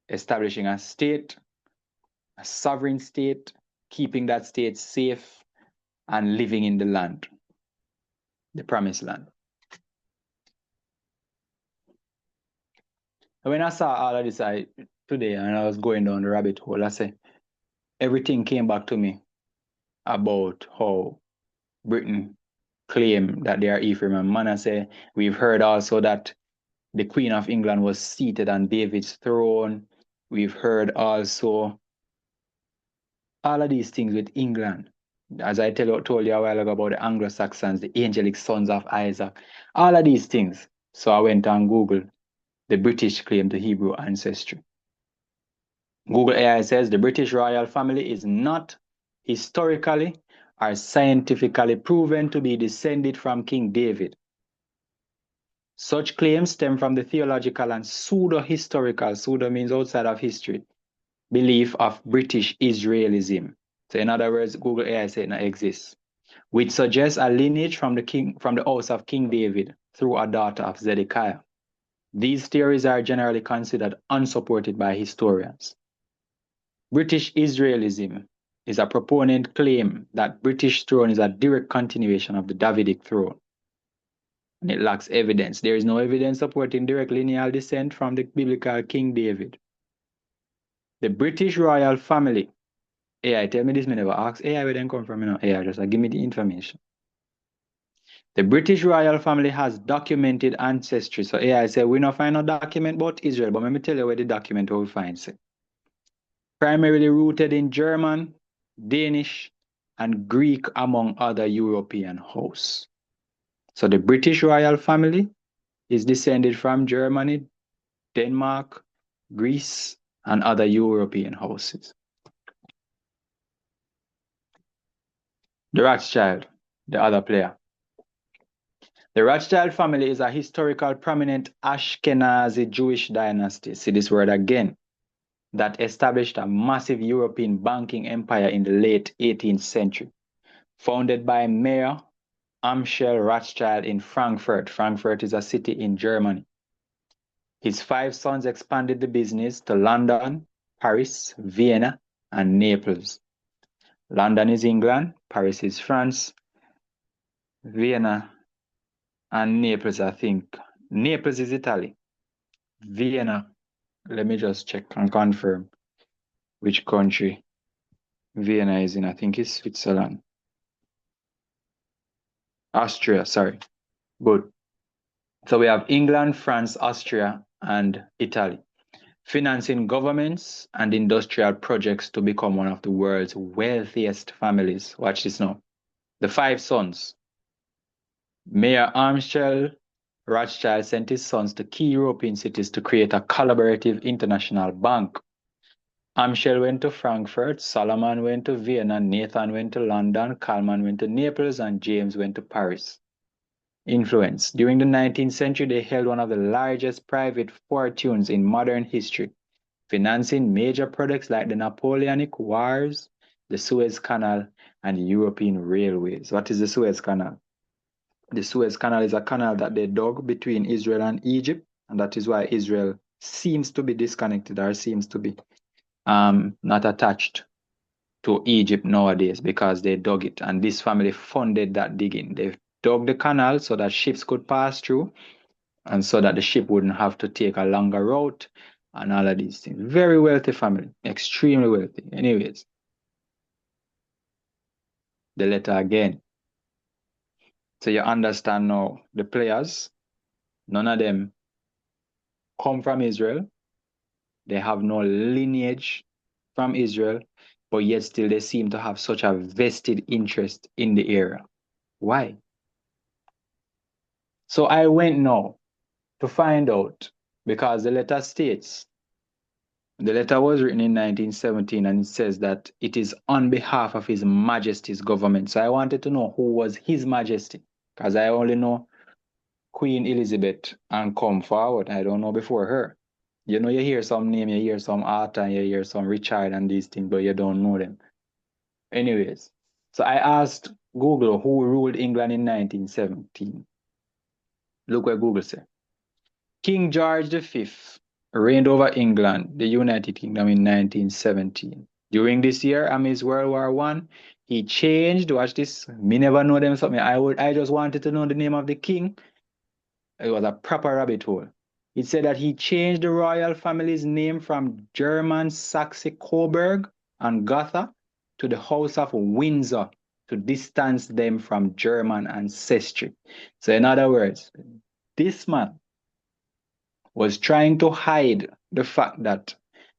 Establishing a state, a sovereign state, keeping that state safe, and living in the land, the promised land. When I saw all of this today and I was going down the rabbit hole, I said, everything came back to me about how Britain claimed that they are Ephraim and Manasseh. We've heard also that the Queen of England was seated on David's throne. We've heard also all of these things with England. As I told you a while ago about the Anglo-Saxons, the angelic sons of Isaac, all of these things. So I went on Google, the British claim to Hebrew ancestry. Google AI says the British royal family is not historically or scientifically proven to be descended from King David. Such claims stem from the theological and pseudo-historical, pseudo means outside of history, belief of British Israelism. So in other words, Google AI said it not exists, which suggests a lineage from the house of King David through a daughter of Zedekiah. These theories are generally considered unsupported by historians. British Israelism is a proponent claim that British throne is a direct continuation of the Davidic throne, and it lacks evidence. There is no evidence supporting direct lineal descent from the biblical King David. The British royal family, AI, tell me this, me never ask AI where they come from, AI, just give me the information. The British royal family has documented ancestry. So AI say, we not find no document about Israel, but let me tell you where the document will find it. Primarily rooted in German, Danish, and Greek among other European hosts. So the British royal family is descended from Germany, Denmark, Greece, and other European houses. The Rothschild, the other player. The Rothschild family is a historical prominent Ashkenazi Jewish dynasty. See this word again. That established a massive European banking empire in the late 18th century. Founded by Mayor Amschel Rothschild in Frankfurt. Frankfurt is a city in Germany. His 5 sons expanded the business to London, Paris, Vienna, and Naples. London is England, Paris is France, Vienna and Naples, I think. Naples is Italy. Vienna, let me just check and confirm which country Vienna is in. I think it's Switzerland. Austria, sorry. Good. So we have England, France, Austria, and Italy, financing governments and industrial projects to become one of the world's wealthiest families. Watch this now. The 5 sons. Mayor Amschel Rothschild sent his sons to key European cities to create a collaborative international bank. Amschel went to Frankfurt, Solomon went to Vienna, Nathan went to London, Kalman went to Naples, and James went to Paris. Influence. During the 19th century, they held one of the largest private fortunes in modern history, financing major projects like the Napoleonic Wars, the Suez Canal, and European railways. What is the Suez Canal? The Suez Canal is a canal that they dug between Israel and Egypt, and that is why Israel seems to be disconnected or seems to be not attached to Egypt nowadays because they dug it, and this family funded that digging. They dug the canal so that ships could pass through and so that the ship wouldn't have to take a longer route and all of these things. Very wealthy family, extremely wealthy. Anyways, the letter again. So you understand now the players, none of them come from Israel. They have no lineage from Israel, but yet still they seem to have such a vested interest in the area. Why? So I went now to find out, because the letter states, the letter was written in 1917 and it says that it is on behalf of His Majesty's government. So I wanted to know who was His Majesty, because I only know Queen Elizabeth and come forward. I don't know before her. You know, you hear some name, you hear some Arthur, and you hear some Richard and these things, but you don't know them. Anyways, so I asked Google who ruled England in 1917. Look what Google said. King George V reigned over England, the United Kingdom, in 1917. During this year, amidst World War I, he changed, watch this, me never know them something. I just wanted to know the name of the king. It was a proper rabbit hole. It said that he changed the royal family's name from German Saxe-Coburg and Gotha to the House of Windsor to distance them from German ancestry. So in other words, this man was trying to hide the fact that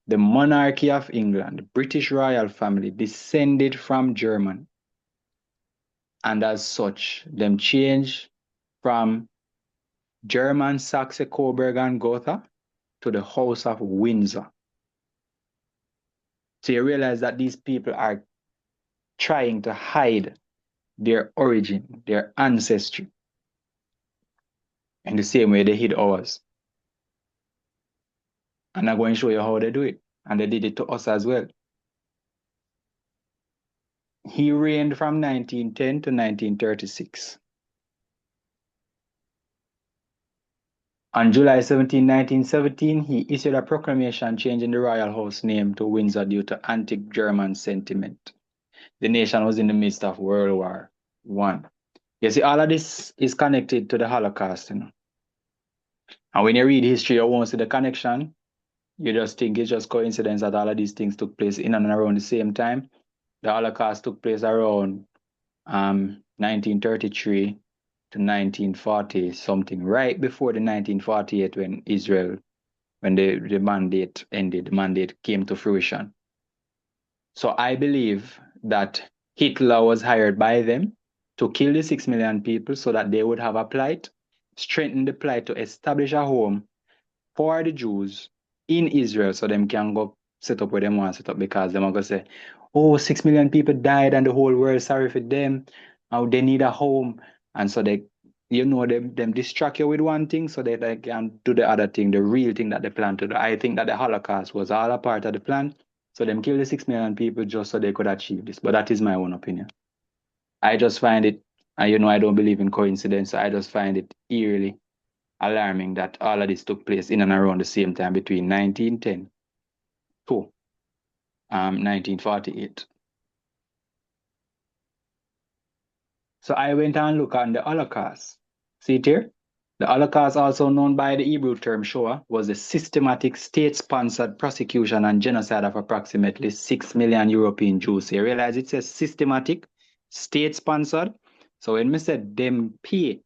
the monarchy of England, the British royal family, descended from German. And as such, them changed from German Saxe-Coburg and Gotha to the House of Windsor. So you realize that these people are trying to hide their origin, their ancestry, in the same way they hid ours. And I'm going to show you how they do it. And they did it to us as well. He reigned from 1910 to 1936. On July 17, 1917, he issued a proclamation changing the royal house name to Windsor due to anti-German sentiment. The nation was in the midst of World War I. You see, all of this is connected to the Holocaust, you know. And when you read history, you won't see the connection. You just think it's just coincidence that all of these things took place in and around the same time. The Holocaust took place around 1933 to 1940 something, right before the 1948 when Israel, when the mandate ended, the mandate came to fruition. So I believe that Hitler was hired by them to kill the 6 million people so that they would have a plight, strengthen the plight to establish a home for the Jews in Israel so them can go set up where them want to set up because them are going to say, oh, 6 million people died and the whole world sorry for them. Now they need a home. And so they, them distract you with one thing so that they can do the other thing, the real thing that they plan to do. I think that the Holocaust was all a part of the plan. So them kill the 6 million people just so they could achieve this. But that is my own opinion. I just find it, and I don't believe in coincidence. So I just find it eerily alarming that all of this took place in and around the same time between 1910 to 1948. So I went and looked at the Holocaust. See it here? The Holocaust, also known by the Hebrew term Shoah, was the systematic state-sponsored prosecution and genocide of approximately 6 million European Jews. You realize it says systematic, state-sponsored. So when we said them pay,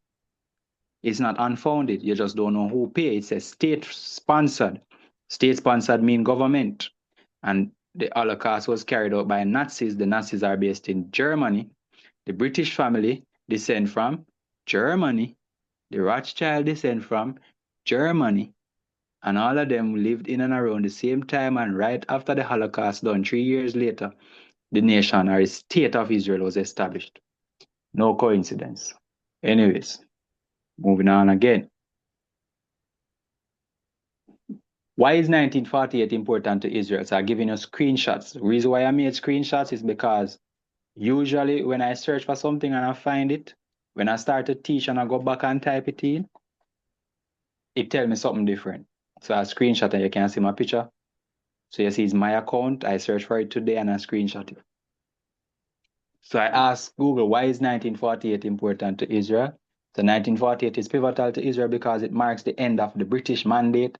it's not unfounded. You just don't know who pay. It says state-sponsored. State-sponsored mean government. And the Holocaust was carried out by Nazis. The Nazis are based in Germany. The British family descend from Germany. The Rothschild descend from Germany. And all of them lived in and around the same time. And right after the Holocaust done, 3 years later, the nation or the state of Israel was established. No coincidence. Anyways, moving on again. Why is 1948 important to Israel? So I'm giving you screenshots. The reason why I made screenshots is because usually when I search for something and I find it, when I start to teach and I go back and type it in, it tells me something different. So I screenshot and you can see my picture. So you see it's my account. I search for it today and I screenshot it. So I asked Google, why is 1948 important to Israel? So 1948 is pivotal to Israel because it marks the end of the British mandate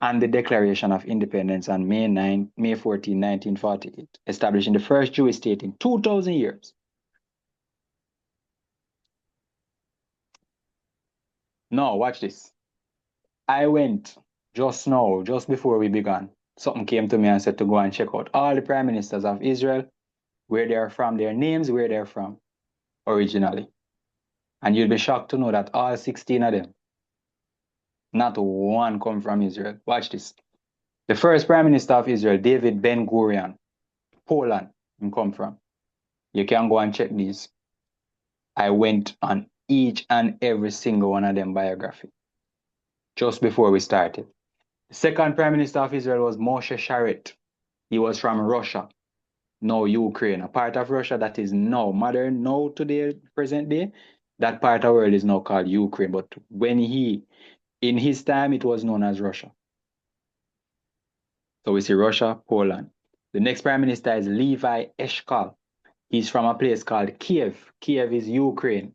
and the Declaration of Independence on May 14, 1948, establishing the first Jewish state in 2,000 years. Now, watch this. I went just now, just before we began. Something came to me and said to go and check out all the prime ministers of Israel, where they're from, their names, where they're from originally. And you'll be shocked to know that all 16 of them, not one come from Israel. Watch this. The first prime minister of Israel, David Ben-Gurion, Poland, he come from. You can go and check these. I went on each and every single one of them biography just before we started. The second prime minister of Israel was Moshe Sharet. He was from Russia, now Ukraine, a part of Russia that is now modern, now today, present day. That part of the world is now called Ukraine. But in his time, it was known as Russia. So we see Russia, Poland. The next prime minister is Levi Eshkol. He's from a place called Kiev. Kiev is Ukraine.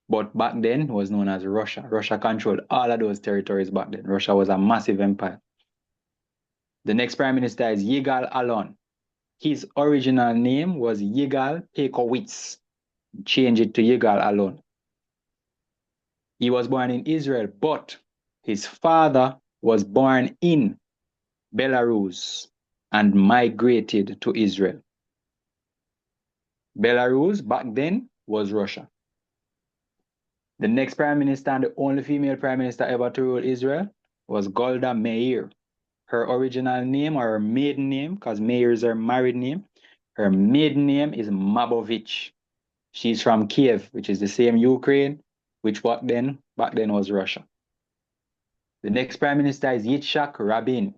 But back then it was known as Russia. Russia controlled all of those territories back then. Russia was a massive empire. The next prime minister is Yigal Allon. His original name was Yigal Pekowitz. Change it to Yigal Allon. He was born in Israel, but his father was born in Belarus and migrated to Israel. Belarus back then was Russia. The next prime minister and the only female prime minister ever to rule Israel was Golda Meir. Her original name, or her maiden name, because Meir is her married name, her maiden name is Mabovich. She's from Kiev, which is the same Ukraine, which back then was Russia. The next prime minister is Yitzhak Rabin.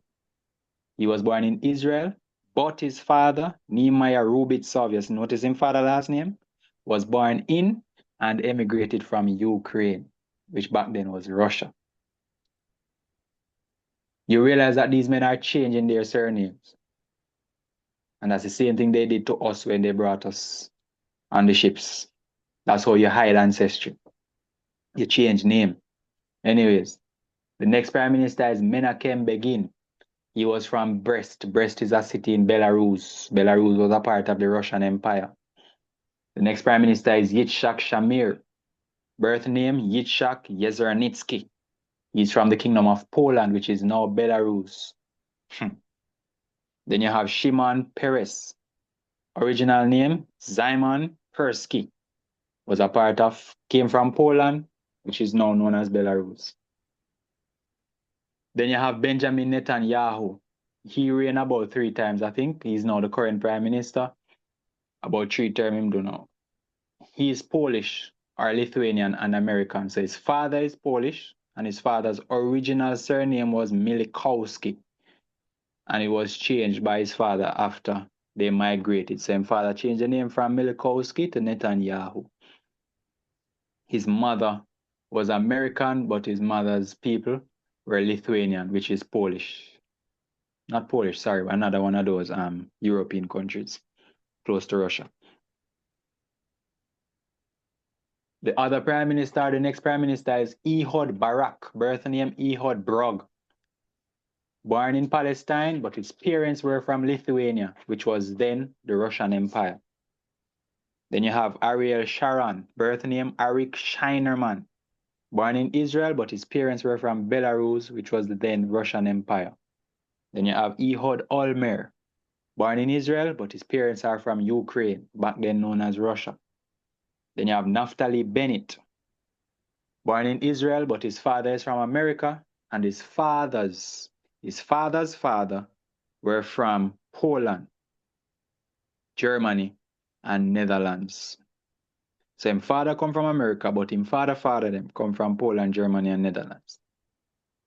He was born in Israel, but his father, Nehemiah Rubitsov, you notice his father's last name, was born in and emigrated from Ukraine, which back then was Russia. You realize that these men are changing their surnames. And that's the same thing they did to us when they brought us on the ships. That's how you hide ancestry. You change name. Anyways, the next prime minister is Menachem Begin. He was from Brest. Brest is a city in Belarus. Belarus was a part of the Russian Empire. The next prime minister is Yitzhak Shamir. Birth name Yitzhak Yezernitsky. He's from the Kingdom of Poland, which is now Belarus. Then you have Shimon Peres, Original name, Szymon Persky. Came from Poland, which is now known as Belarus. Then you have Benjamin Netanyahu. He reigned about 3 times, I think. He's now the current prime minister. About 3 terms, him do now. He is Polish or Lithuanian and American. So his father is Polish, and his father's original surname was Milikowski. And it was changed by his father after they migrated. So his father changed the name from Milikowski to Netanyahu. His mother was American, but his mother's people were Lithuanian, which is Polish. Not Polish, sorry, another one of those European countries close to Russia. The other prime minister, the next prime minister is Ehud Barak, birth name Ehud Brog. Born in Palestine, but his parents were from Lithuania, which was then the Russian Empire. Then you have Ariel Sharon, birth name Arik Scheinerman. Born in Israel, but his parents were from Belarus, which was the then Russian Empire. Then you have Ehud Olmer, born in Israel, but his parents are from Ukraine, back then known as Russia. Then you have Naftali Bennett, born in Israel, but his father is from America, and his father's father were from Poland, Germany, and Netherlands. So his father come from America, but his father them come from Poland, Germany, and Netherlands.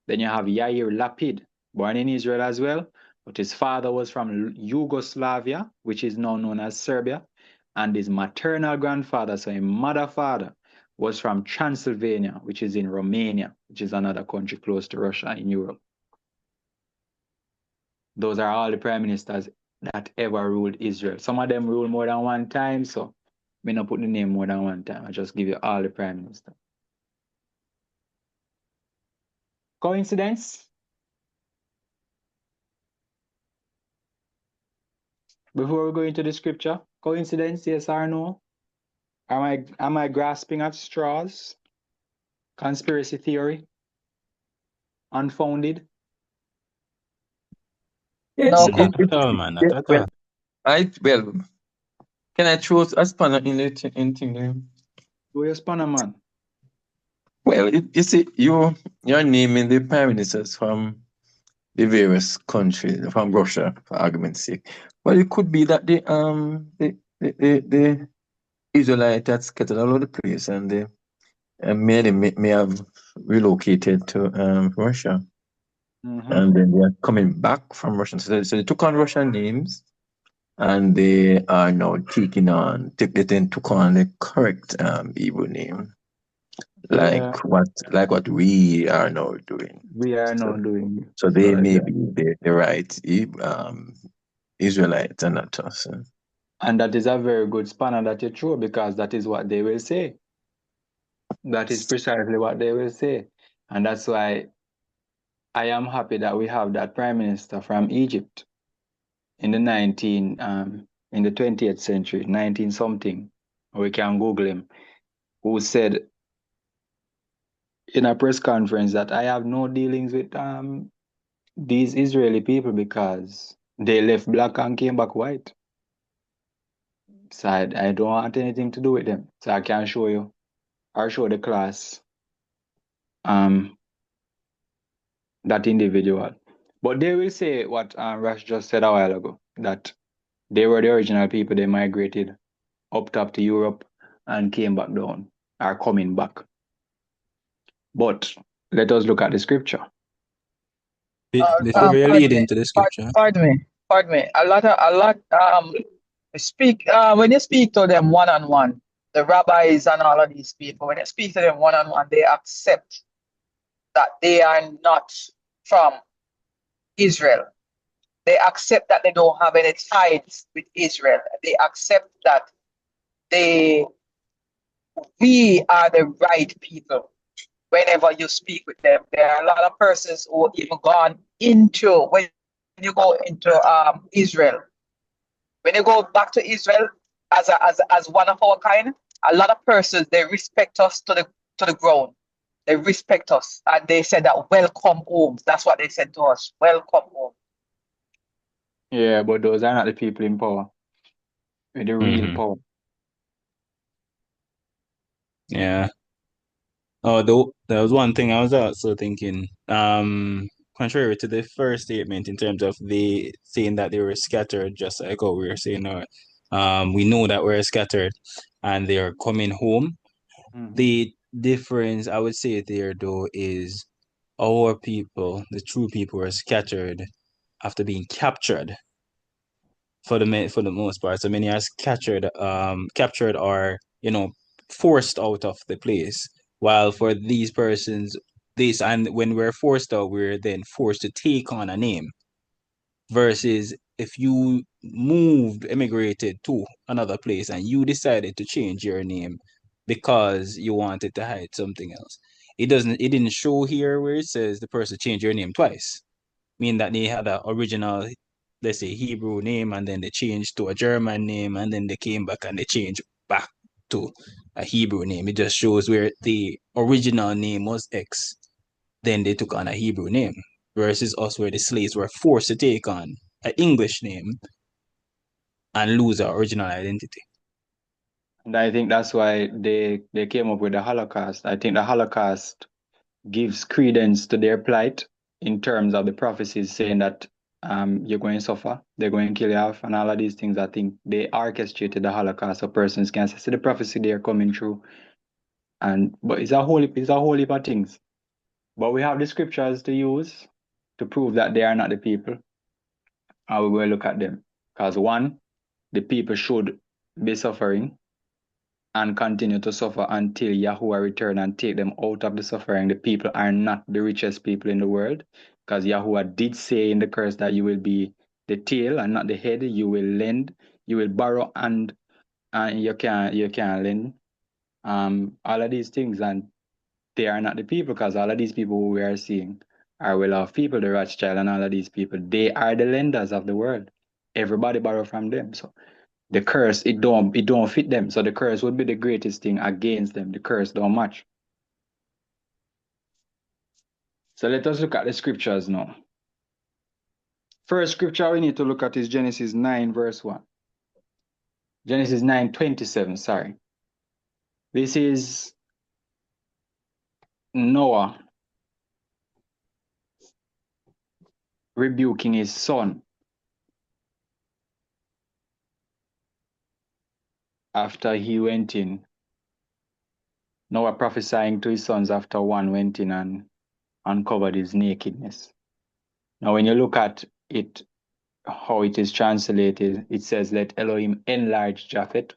Then you have Yair Lapid, born in Israel as well, but his father was from Yugoslavia, which is now known as Serbia, and his maternal grandfather, so his mother father, was from Transylvania, which is in Romania, which is another country close to Russia in Europe. Those are all the prime ministers that ever ruled Israel. Some of them ruled more than one time, so I may not put the name more than one time. I just give you all the prime ministers. Coincidence? Before we go into the scripture, coincidence, yes or no? Am I grasping at straws? Conspiracy theory? Unfounded? Yes, No, it, not at all, man. Not yeah, at well, all. can I throw a spanner in the thing there? Who you spanner, man? Well, you see, you're naming the prime ministers from the various countries, from Russia, for argument's sake. Well, it could be that the Israelites had scattered all over the place, and they may have relocated to Russia, and then they are coming back from Russia. So they took on Russian names, and they are now they then took on the correct Hebrew name, Yeah, like what we are now doing. we are now So, doing so so they like may that. be the right Israelites and not us. And that is a very good spanner that you throw, because that is what they will say. That is precisely what they will say. And that's why I am happy that we have that prime minister from Egypt in the 20th century, 19 something, we can Google him, who said in a press conference that I have no dealings with these Israeli people because they left black and came back white. So I don't want anything to do with them. So I can show you, or show the class that individual. But they will say what Rash just said a while ago, that they were the original people. They migrated up top to Europe and came back down, are coming back. But let us look at the scripture. Before we lead Pardon me. into the scripture, Pardon me. A lot. Speak when you speak to them one on one, the rabbis and all of these people. When you speak to them one on one, they accept that they are not from Israel. They accept that they don't have any ties with Israel. They accept that we are the right people. Whenever you speak with them, there are a lot of persons who even gone into when you go into Israel. When you go back to Israel as one of our kind, a lot of persons they respect us to the ground. They respect us, and they said that welcome home. That's what they said to us. Welcome home. Yeah, but those are not the people in power. with the real Mhm. power. Yeah. Oh, there was one thing I was also thinking. Contrary to the first statement in terms of the saying that they were scattered, just like how we were saying, we know that we're scattered and they are coming home. The difference I would say there though is our people, the true people, were scattered after being captured for the most part. So many are captured or forced out of the place. While for these persons, and when we're forced out, we're then forced to take on a name. Versus if you emigrated to another place and you decided to change your name because you wanted to hide something else. It didn't show here where it says the person changed your name twice, mean that they had an original, let's say, Hebrew name, and then they changed to a German name, and then they came back and they changed back to a Hebrew name. It just shows where the original name was X, then they took on a Hebrew name, versus us where the slaves were forced to take on an English name and lose our original identity. And I think that's why they came up with the Holocaust. I think the Holocaust gives credence to their plight in terms of the prophecies saying that you're going to suffer, they're going to kill you off, and all of these things. I think they orchestrated the Holocaust so persons can see the prophecy they're coming through. But it's a whole heap of things. But we have the scriptures to use to prove that they are not the people. And we will look at them. Because one, the people should be suffering and continue to suffer until Yahuwah return and take them out of the suffering. The people are not the richest people in the world, because Yahuwah did say in the curse that you will be the tail and not the head. You will lend, you will borrow, and you can lend. All of these things, and they are not the people, because all of these people who we are seeing are well-off people, the Rothschild and all of these people. They are the lenders of the world. Everybody borrow from them. So the curse, it don't fit them. So the curse would be the greatest thing against them. The curse don't match. So let us look at the scriptures now. First scripture we need to look at is Genesis 9, verse 1. Genesis 9:27, sorry. This is Noah rebuking his son after he went in. Noah prophesying to his sons after one went in and uncovered his nakedness. Now, when you look at it, how it is translated, it says, let Elohim enlarge Japheth,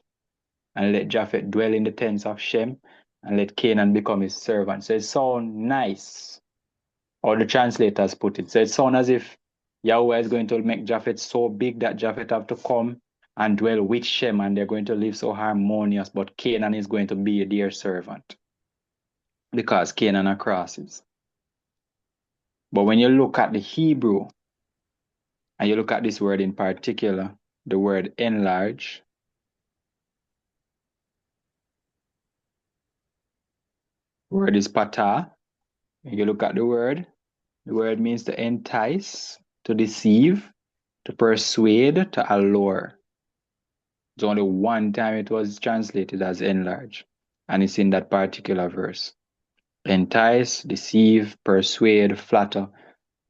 and let Japheth dwell in the tents of Shem, and let Canaan become his servant. So it sounds nice, or the translators put it. So it sounds as if Yahweh is going to make Japheth so big that Japheth have to come and dwell with Shem, and they're going to live so harmonious, but Canaan is going to be their servant, because Canaan are crosses. But when you look at the Hebrew, and you look at this word in particular, the word enlarge, word is patah. When you look at the word means to entice, to deceive, to persuade, to allure. There's only one time it was translated as enlarge, and it's in that particular verse. Entice, deceive, persuade, flatter,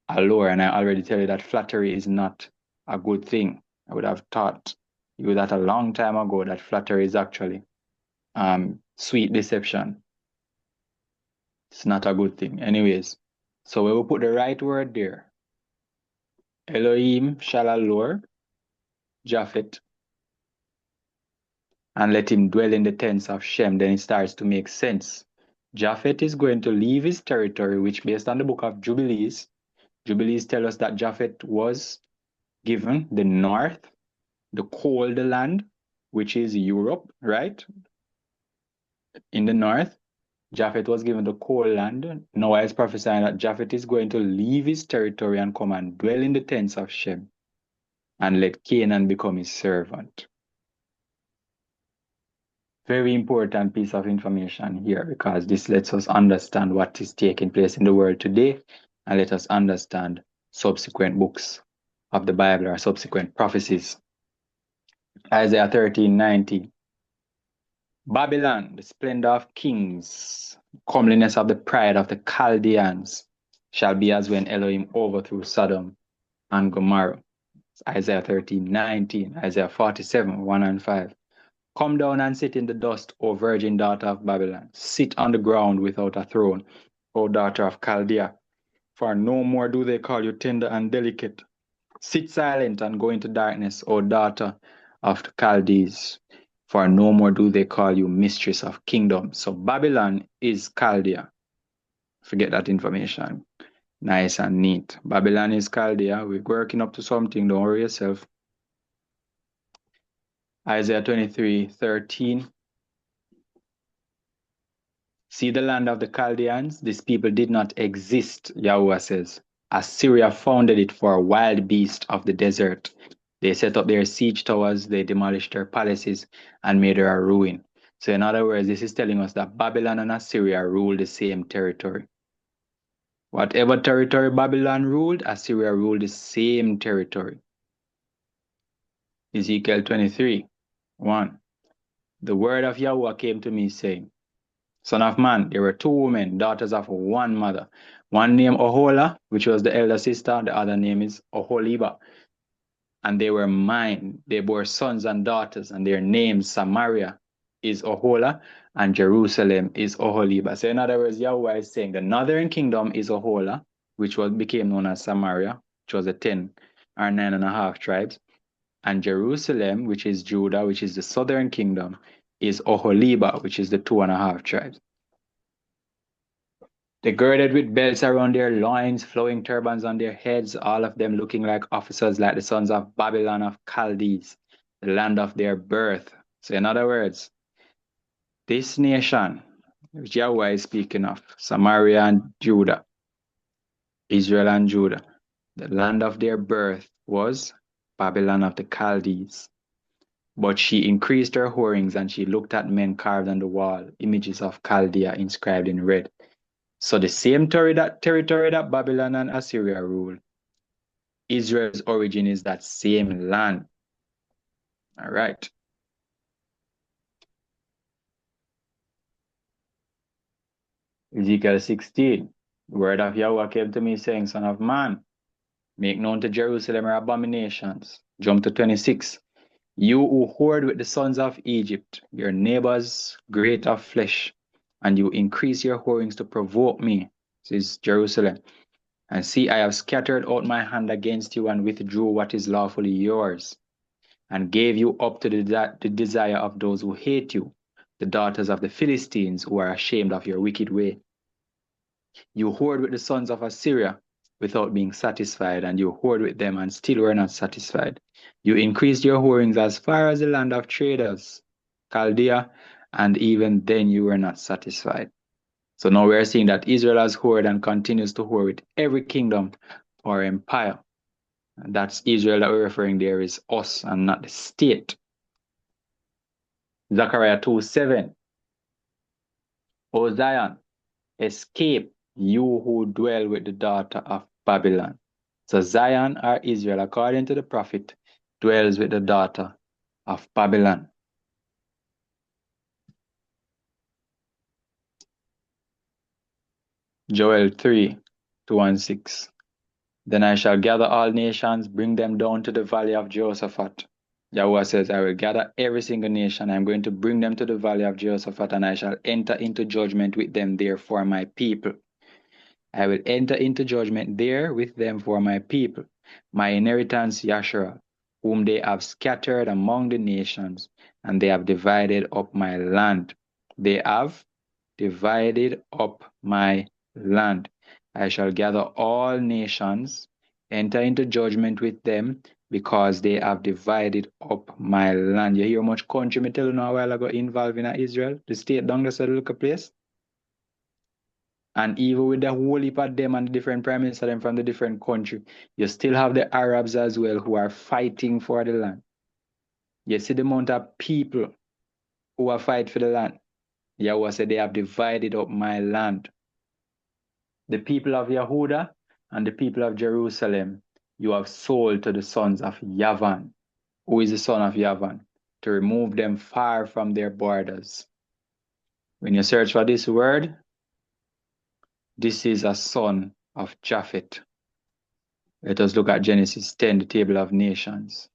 allure. And I already tell you that flattery is not a good thing. I would have taught you that a long time ago, that flattery is actually sweet deception. It's not a good thing. Anyways, so we will put the right word there. Elohim shall allure Japhet and let him dwell in the tents of Shem. Then it starts to make sense. Japhet is going to leave his territory, which based on the book of Jubilees tell us that Japhet was given the north, the cold land, which is Europe, right? In the north, Japhet was given the cold land. Noah is prophesying that Japhet is going to leave his territory and come and dwell in the tents of Shem and let Canaan become his servant. Very important piece of information here, because this lets us understand what is taking place in the world today, and let us understand subsequent books of the Bible or subsequent prophecies. Isaiah 13:19. Babylon, the splendor of kings, comeliness of the pride of the Chaldeans, shall be as when Elohim overthrew Sodom and Gomorrah. Isaiah 13:19. Isaiah 47:1 and 5. Come down and sit in the dust, O virgin daughter of Babylon. Sit on the ground without a throne, O daughter of Chaldea. For no more do they call you tender and delicate. Sit silent and go into darkness, O daughter of the Chaldees. For no more do they call you mistress of kingdoms. So Babylon is Chaldea. Forget that information. Nice and neat. Babylon is Chaldea. We're working up to something. Don't worry yourself. Isaiah 23:13. See the land of the Chaldeans? This people did not exist, Yahweh says. Assyria founded it for a wild beast of the desert. They set up their siege towers, they demolished their palaces, and made her a ruin. So in other words, this is telling us that Babylon and Assyria ruled the same territory. Whatever territory Babylon ruled, Assyria ruled the same territory. Ezekiel 23:1. The word of Yahweh came to me, saying, Son of man, there were two women, daughters of one mother. One named Ohola, which was the elder sister, the other name is Oholiba. And they were mine. They bore sons and daughters, and their names, Samaria is Ohola, and Jerusalem is Oholiba. So in other words, Yahweh is saying the northern kingdom is Ohola, which became known as Samaria, which was the 10 or 9.5 tribes. And Jerusalem, which is Judah, which is the southern kingdom, is Oholiba, which is the 2.5 tribes. They girded with belts around their loins, flowing turbans on their heads, all of them looking like officers like the sons of Babylon of Chaldees, the land of their birth. So in other words, this nation, which Yahweh is speaking of, Samaria and Judah, Israel and Judah, the land of their birth was Babylon of the Chaldees. But she increased her whorings, and she looked at men carved on the wall, images of Chaldea inscribed in red. So the same territory that Babylon and Assyria ruled, Israel's origin is that same land. All right. Ezekiel 16. The word of Yahweh came to me, saying, Son of man, make known to Jerusalem her abominations. Jump to 26. You who hoard with the sons of Egypt, your neighbors great of flesh, and you increase your whorings to provoke me, says Jerusalem. And see, I have scattered out my hand against you and withdrew what is lawfully yours, and gave you up to the desire of those who hate you, the daughters of the Philistines who are ashamed of your wicked way. You hoard with the sons of Assyria without being satisfied, and you hoard with them and still were not satisfied. You increased your whorings as far as the land of traders, Chaldea, and even then you were not satisfied. So now we're seeing that Israel has whored and continues to whore with every kingdom or empire. And that's Israel that we're referring there is us and not the state. Zechariah 2:7. O Zion, escape, you who dwell with the daughter of Babylon. So Zion or Israel, according to the prophet, dwells with the daughter of Babylon. Joel 3:2-6. Then I shall gather all nations, bring them down to the valley of Jehoshaphat. Yahweh says, I will gather every single nation. I'm going to bring them to the valley of Jehoshaphat, and I shall enter into judgment with them there for my people. I will enter into judgment there with them for my people, my inheritance Yasharal, whom they have scattered among the nations, and they have divided up my land. They have divided up my land. I shall gather all nations, enter into judgment with them, because they have divided up my land. You hear how much country me tell you now a while ago involved in Israel? The state down there said look a place. And even with the whole heap of them and the different prime minister them from the different country, you still have the Arabs as well who are fighting for the land. You see the amount of people who are fighting for the land. Yahweh said they have divided up my land. The people of Yehuda and the people of Jerusalem you have sold to the sons of Yavan. who is the son of Yavan, to remove them far from their borders. When you search for this word, this is a son of Japhet. Let us look at Genesis 10, the table of nations.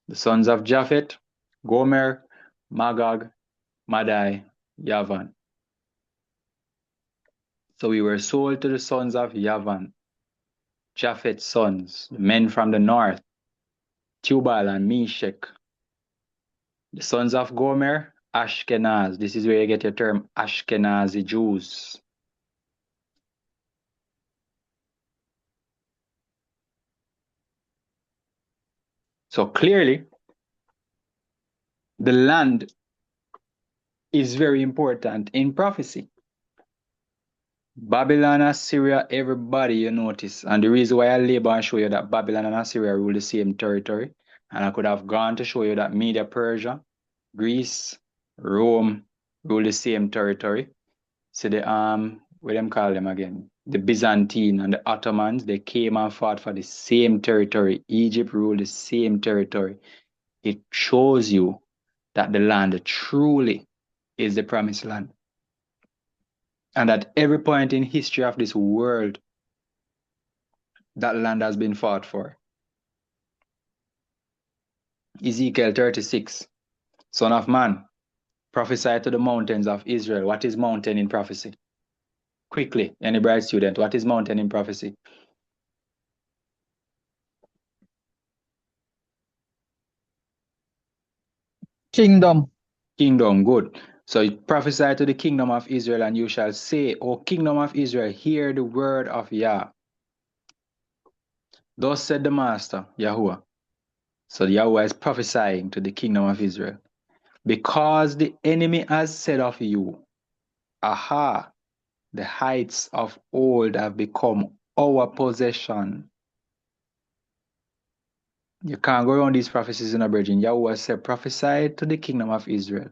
The sons of Japhet, Gomer, Magog, Madai, Yavan. So we were sold to the sons of Yavan, Japhet's sons, the men from the north, Tubal and Meshech. The sons of Gomer, Ashkenaz. This is where you get your term Ashkenazi Jews. So clearly, the land is very important in prophecy. Babylon, Assyria, everybody you notice. And the reason why I label and show you that Babylon and Assyria rule the same territory, and I could have gone to show you that Media Persia, Greece, Rome rule the same territory. So the what them call them again? The Byzantine and the Ottomans, they came and fought for the same territory. Egypt ruled the same territory. It shows you that the land truly is the promised land. And at every point in history of this world, that land has been fought for. Ezekiel 36, Son of man, prophesy to the mountains of Israel. What is mountain in prophecy? Quickly, any bright student, what is mountain in prophecy? Kingdom. Kingdom, good. So you prophesy to the kingdom of Israel, and you shall say, O kingdom of Israel, hear the word of Yah. Thus said the master, Yahuwah. So Yahuwah is prophesying to the kingdom of Israel. Because the enemy has said of you, aha, the heights of old have become our possession. You can't go around these prophecies in a virgin. Yahuwah said, prophesy to the kingdom of Israel.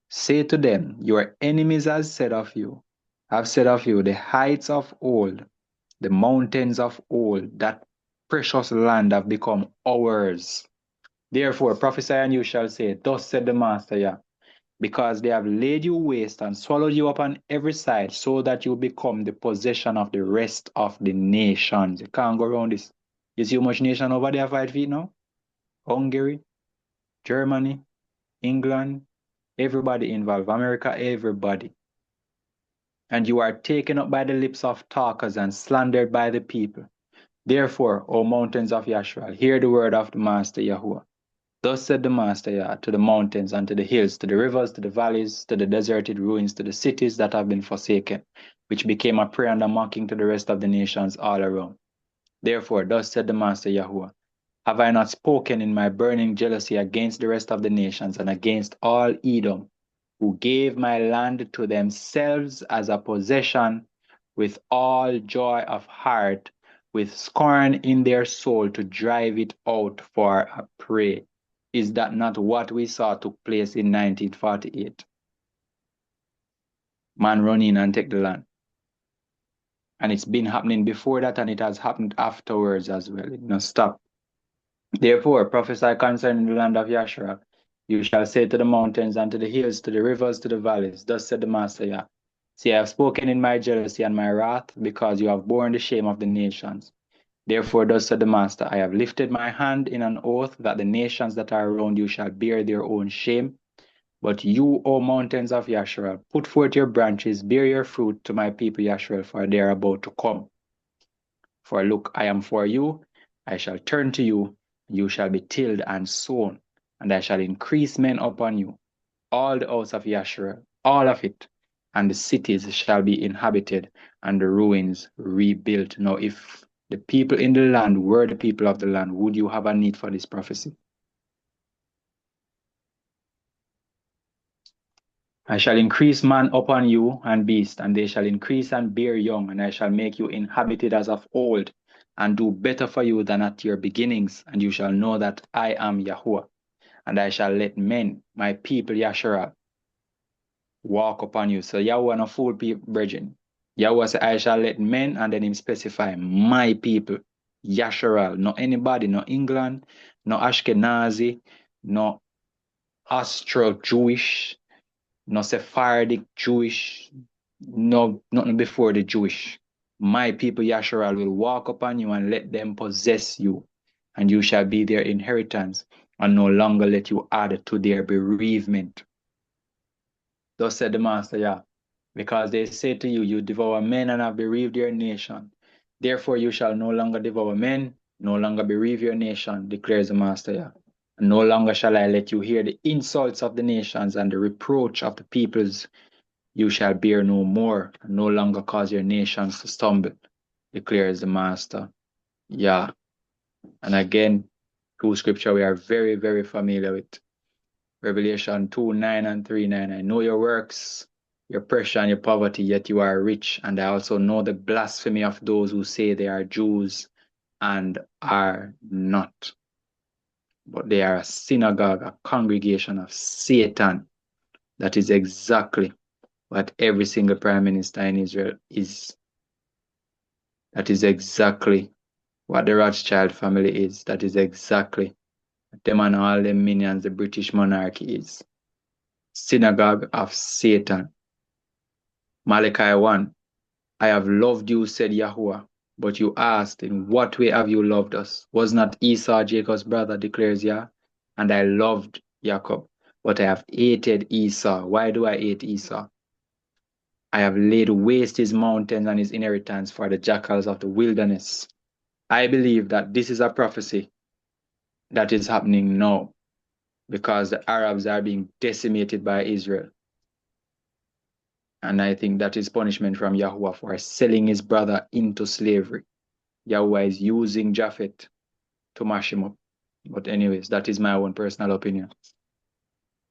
Say to them, your enemies have said of you, the heights of old, the mountains of old, that precious land have become ours. Therefore, prophesy and you shall say, thus said the Master Yah, because they have laid you waste and swallowed you up on every side, so that you become the possession of the rest of the nations. You can't go around this. You see how much nation over there fight feet now? Hungary, Germany, England, everybody involved, America, everybody. And you are taken up by the lips of talkers and slandered by the people. Therefore, O mountains of Yisrael, hear the word of the Master Yahuwah. Thus said the Master Yah to the mountains and to the hills, to the rivers, to the valleys, to the deserted ruins, to the cities that have been forsaken, which became a prey and a mocking to the rest of the nations all around. Therefore, thus said the Master Yahuwah, have I not spoken in my burning jealousy against the rest of the nations and against all Edom, who gave my land to themselves as a possession with all joy of heart, with scorn in their soul to drive it out for a prey? Is that not what we saw took place in 1948? Man run in and take the land. And it's been happening before that, and it has happened afterwards as well. It must stop. Therefore, prophesy concerning the land of Yasharal. You shall say to the mountains and to the hills, to the rivers, to the valleys, thus said the Master Yah. See, I have spoken in my jealousy and my wrath, because you have borne the shame of the nations. Therefore, thus said the Master, I have lifted my hand in an oath that the nations that are around you shall bear their own shame. But you, O mountains of Yasharal, put forth your branches, bear your fruit to my people Yasharal, for they are about to come. For look, I am for you, I shall turn to you, you shall be tilled and sown, and I shall increase men upon you, all the house of Yasharal, all of it, and the cities shall be inhabited, and the ruins rebuilt. Now, if the people in the land were the people of the land, would you have a need for this prophecy? I shall increase man upon you and beast, and they shall increase and bear young, and I shall make you inhabited as of old, and do better for you than at your beginnings, and you shall know that I am Yahuwah, and I shall let men, my people Yasharal, walk upon you. So Yahuwah no fool people, brethren. Yahweh said, I shall let men, and then him specify my people, Yisrael, not anybody, no England, no Ashkenazi, no Austro Jewish, no Sephardic Jewish, no nothing before the Jewish. My people Yisrael will walk upon you and let them possess you, and you shall be their inheritance, and no longer let you add to their bereavement. Thus said the Master, Yah, because they say to you, you devour men and have bereaved your nation. Therefore you shall no longer devour men, no longer bereave your nation, declares the Master, Yah. And no longer shall I let you hear the insults of the nations and the reproach of the peoples. You shall bear no more, and no longer cause your nations to stumble, declares the Master, Yah. And again, through scripture we are very, very familiar with. Revelation 2:9 and 3:9. I know your works, your pressure and your poverty, yet you are rich. And I also know the blasphemy of those who say they are Jews and are not. But they are a synagogue, a congregation of Satan. That is exactly what every single prime minister in Israel is. That is exactly what the Rothschild family is. That is exactly what them and all them minions, the British monarchy is. Synagogue of Satan. Malachi 1. I have loved you, said Yahuwah. But you asked, in what way have you loved us? Was not Esau Jacob's brother, declares Yah? And I loved Jacob, but I have hated Esau. Why do I hate Esau? I have laid waste his mountains and his inheritance for the jackals of the wilderness. I believe that this is a prophecy that is happening now because the Arabs are being decimated by Israel. And I think that is punishment from Yahuwah for selling his brother into slavery. Yahuwah is using Japhet to mash him up. But anyways, that is my own personal opinion.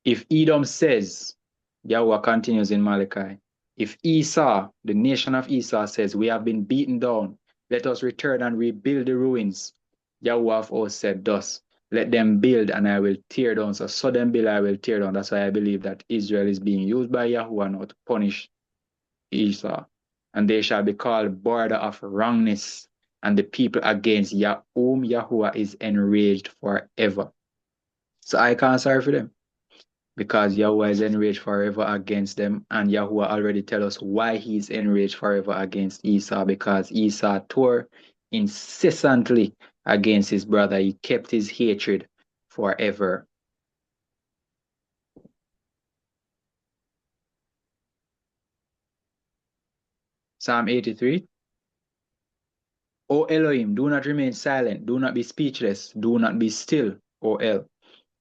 If Edom says, Yahuwah continues in Malachi, if Esau, the nation of Esau says, we have been beaten down, let us return and rebuild the ruins. Yahuwah of hosts said thus, let them build and I will tear down. So sudden build I will tear down. That's why I believe that Israel is being used by Yahuwah now to punish Esau. And they shall be called border of wrongness, and the people against whom Yahuwah is enraged forever. So I can't sorry for them because Yahuwah is enraged forever against them, and Yahuwah already tell us why he's enraged forever against Esau, because Esau tore incessantly against his brother. He kept his hatred forever. Psalm 83. O Elohim, do not remain silent, do not be speechless, do not be still, O El.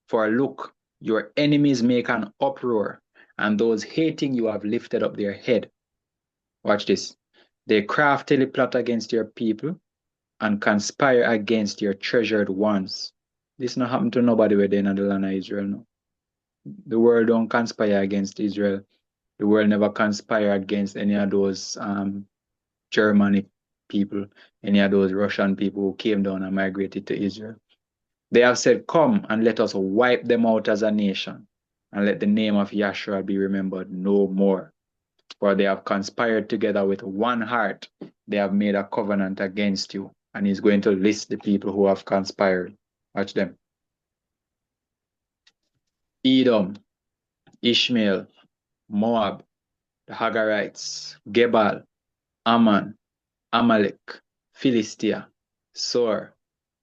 For look, your enemies make an uproar, and those hating you have lifted up their head. Watch this. They craftily plot against your people and conspire against your treasured ones. This not happen to nobody within the land of Israel. No. The world don't conspire against Israel. The world never conspire against any of those Germanic people, any of those Russian people who came down and migrated to Israel. They have said, come and let us wipe them out as a nation, and let the name of Yahshua be remembered no more. For they have conspired together with one heart. They have made a covenant against you. And he's going to list the people who have conspired. Watch them. Edom, Ishmael, Moab, the Hagarites, Gebal, Ammon, Amalek, Philistia, Sor,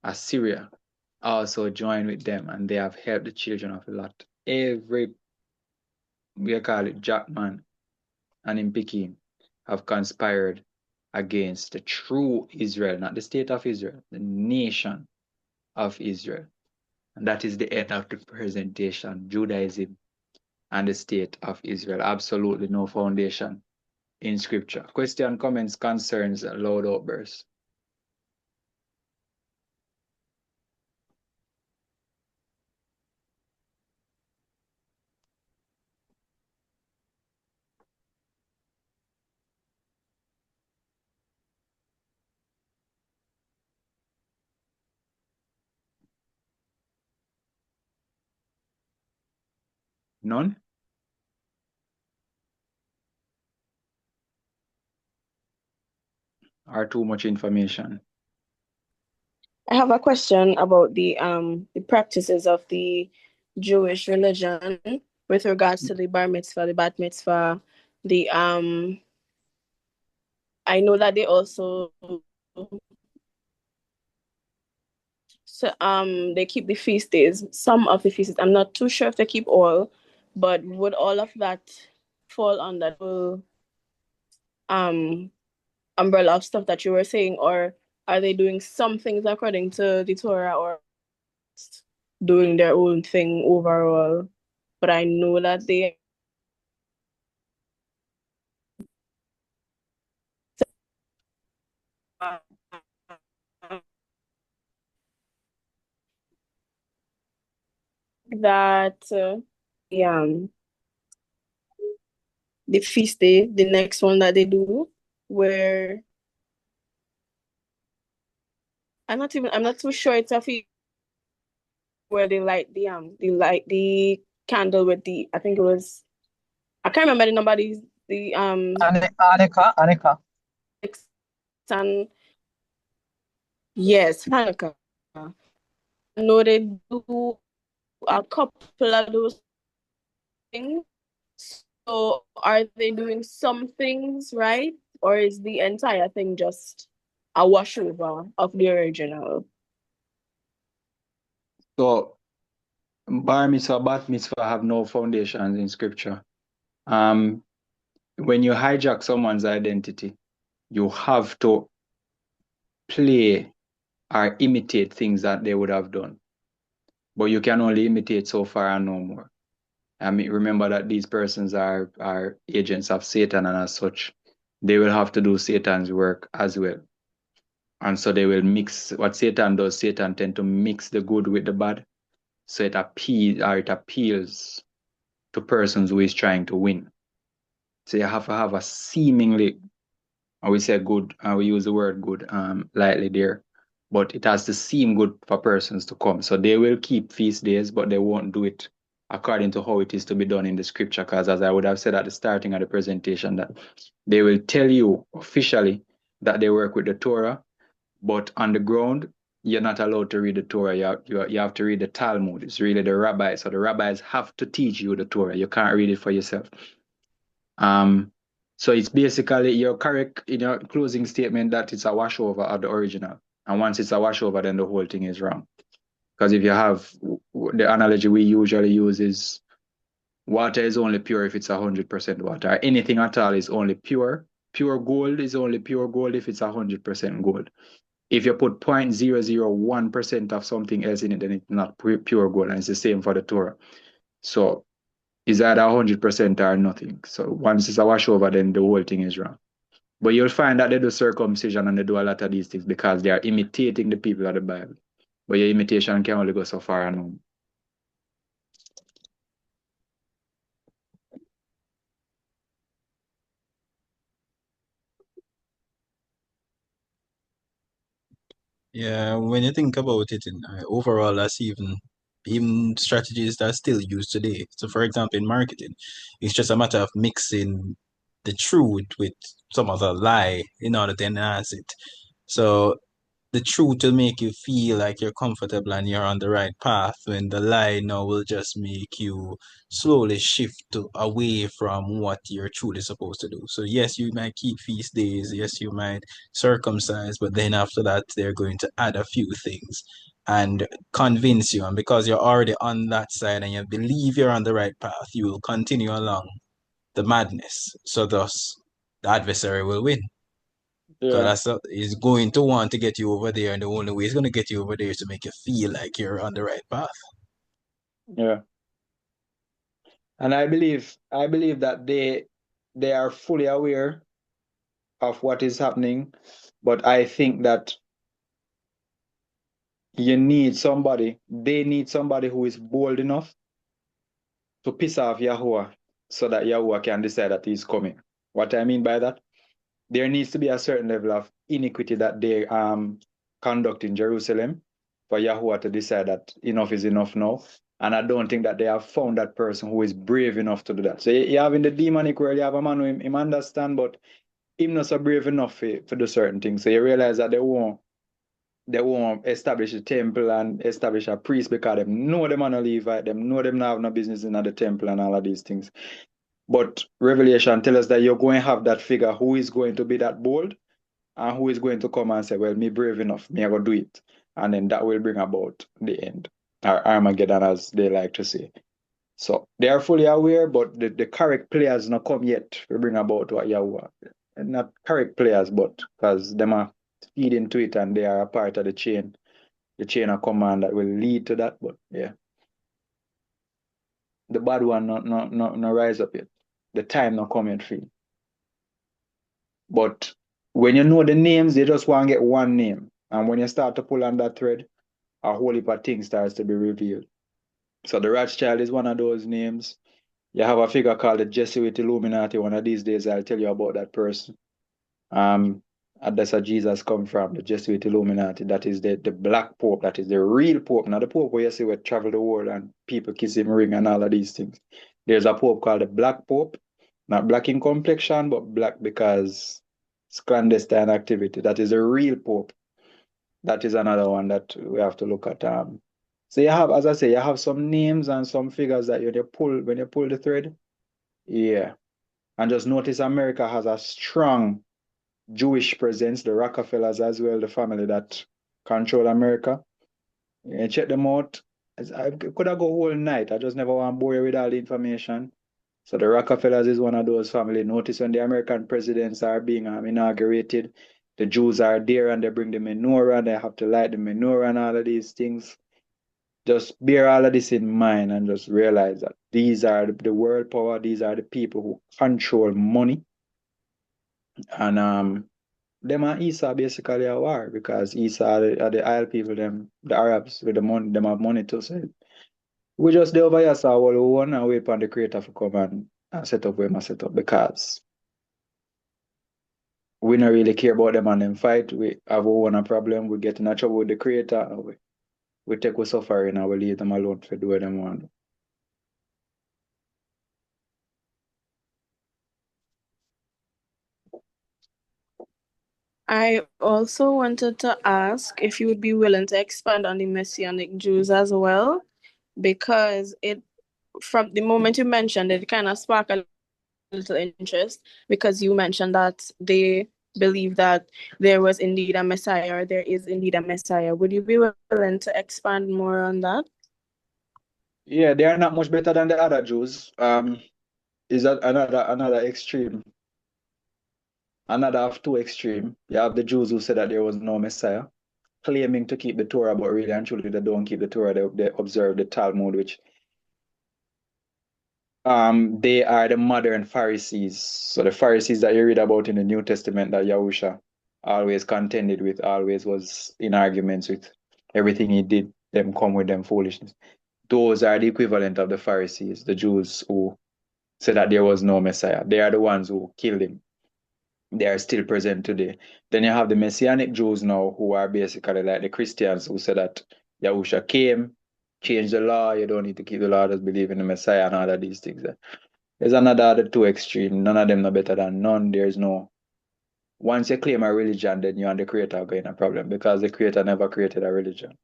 Assyria also join with them, and they have helped the children of Lot. Every, we call it Jackman and Impikim, have conspired against the true Israel, not the state of Israel, the nation of Israel. And that is the end of the presentation, Judaism and the state of Israel. Absolutely no foundation in scripture. Question, comments, concerns, loud outbursts. None? or too much information. I have a question about the practices of the Jewish religion with regards to the bar mitzvah, the bat mitzvah, the I know that they also they keep the feast days, some of the feast days. I'm not too sure if they keep all, but would all of that fall under the umbrella of stuff that you were saying, or are they doing some things according to the Torah, or doing their own thing overall? But I know that they that the feast day, the next one that they do, where I'm not too sure it's a feast where they light the candle with the, I think it was, I can't remember the number, the Hanukkah. And yes, Hanukkah. I know they do a couple of those things. So are they doing some things right, or is the entire thing just a washover of the original? So bar mitzvah, bat mitzvah have no foundations in scripture. When you hijack someone's identity, you have to play or imitate things that they would have done. But you can only imitate so far and no more. I mean, remember that these persons are agents of Satan, and as such, they will have to do Satan's work as well. And so they will mix what Satan does. Satan tend to mix the good with the bad. So it appeals to persons who is trying to win. So you have to have a seemingly, and we say good, and we use the word good lightly there, but it has to seem good for persons to come. So they will keep feast days, but they won't do it according to how it is to be done in the scripture. Because as I would have said at the starting of the presentation, that they will tell you officially that they work with the Torah, but on the ground, you're not allowed to read the Torah. You have to read the Talmud. It's really the rabbis. So the rabbis have to teach you the Torah. You can't read it for yourself. So it's basically, you're correct in your closing statement that it's a washover of the original. And once it's a washover, then the whole thing is wrong. Because if you have, the analogy we usually use is water is only pure if it's 100% water. Anything at all is only pure. Pure gold is only pure gold if it's 100% gold. If you put 0.001% of something else in it, then it's not pure gold. And it's the same for the Torah. So it's either 100% or nothing. So once it's a washover, then the whole thing is wrong. But you'll find that they do circumcision and they do a lot of these things because they are imitating the people of the Bible. But your imitation can only go so far and on. Yeah, when you think about it, overall, that's even strategies that are still used today. So, for example, in marketing, it's just a matter of mixing the truth with some other lie in order to enhance it. So, the truth will make you feel like you're comfortable and you're on the right path, when the lie now will just make you slowly shift away from what you're truly supposed to do. So yes, you might keep feast days, yes, you might circumcise, but then after that, they're going to add a few things and convince you. And because you're already on that side and you believe you're on the right path, you will continue along the madness. So thus, the adversary will win. Because he's going to want to get you over there, and the only way he's going to get you over there is to make you feel like you're on the right path. Yeah. And I believe that they are fully aware of what is happening, but I think that they need somebody who is bold enough to piss off Yahuwah so that Yahuwah can decide that he's coming. What I mean by that, there needs to be a certain level of iniquity that they conduct in Jerusalem for Yahuwah to decide that enough is enough now. And I don't think that they have found that person who is brave enough to do that. So you have in the demonic world, you have a man who him understand, but him not so brave enough for do certain things. So you realize that they won't establish a temple and establish a priest because them know them are no Levite, them know them not have no business in the temple and all of these things. But Revelation tells us that you're going to have that figure who is going to be that bold and who is going to come and say, well, me brave enough, me I go do it. And then that will bring about the end, or Armageddon, as they like to say. So they are fully aware, but the correct players not come yet to bring about what Yahweh. Not correct players, but because them are feed into it and they are a part of the chain of command that will lead to that. But yeah, the bad one not rise up yet. The time not come yet for you. But when you know the names, you just want to get one name. And when you start to pull on that thread, a whole heap of things starts to be revealed. So the Rothschild is one of those names. You have a figure called the Jesuit Illuminati. One of these days, I'll tell you about that person. And that's where Jesus come from, the Jesuit Illuminati. That is the black pope. That is the real pope, not the pope where you see where travel the world and people kiss him ring and all of these things. There's a pope called the black pope, not black in complexion, but black because it's clandestine activity. That is the real pope. That is another one that we have to look at. So you have, as I say, you have some names and some figures that when you pull the thread, yeah. And just notice America has a strong Jewish presence, the Rockefellers as well, the family that control America. You check them out. I could have go whole night. I just never want to bore you with all the information. So the Rockefellers is one of those family. Notice when the American presidents are being inaugurated, the Jews are there and they bring the menorah. They have to light the menorah and all of these things. Just bear all of this in mind and just realize that these are the world power. These are the people who control money. And them and Esau basically a war because Esau are the Isle people, them the Arabs with the money, them have money too. So we just do over here so all we want and wait for the creator to come and set up where we set up because we don't really care about them and them fight. We have our own problem, we get in trouble with the creator and we take our suffering and we leave them alone to do what them want. I also wanted to ask if you would be willing to expand on the Messianic Jews as well, because it, from the moment you mentioned it, kind of sparked a little interest because you mentioned that they believe that there was indeed a Messiah or there is indeed a Messiah. Would you be willing to expand more on that? Yeah, they are not much better than the other Jews. Is that another extreme? Another of two extreme. You have the Jews who said that there was no Messiah, claiming to keep the Torah, but really and truly they don't keep the Torah. They observe the Talmud, which they are the modern Pharisees. So the Pharisees that you read about in the New Testament that Yahusha always contended with, always was in arguments with. Everything he did, them come with them foolishness. Those are the equivalent of the Pharisees, the Jews who said that there was no Messiah. They are the ones who killed him. They are still present today. Then you have the Messianic Jews now who are basically like the Christians who said that Yahusha came, changed the law, you don't need to keep the law, just believe in the Messiah and all of these things. There's another the two extreme. None of them are better than none. There's no once you claim a religion, then you and the creator are going a problem because the creator never created a religion.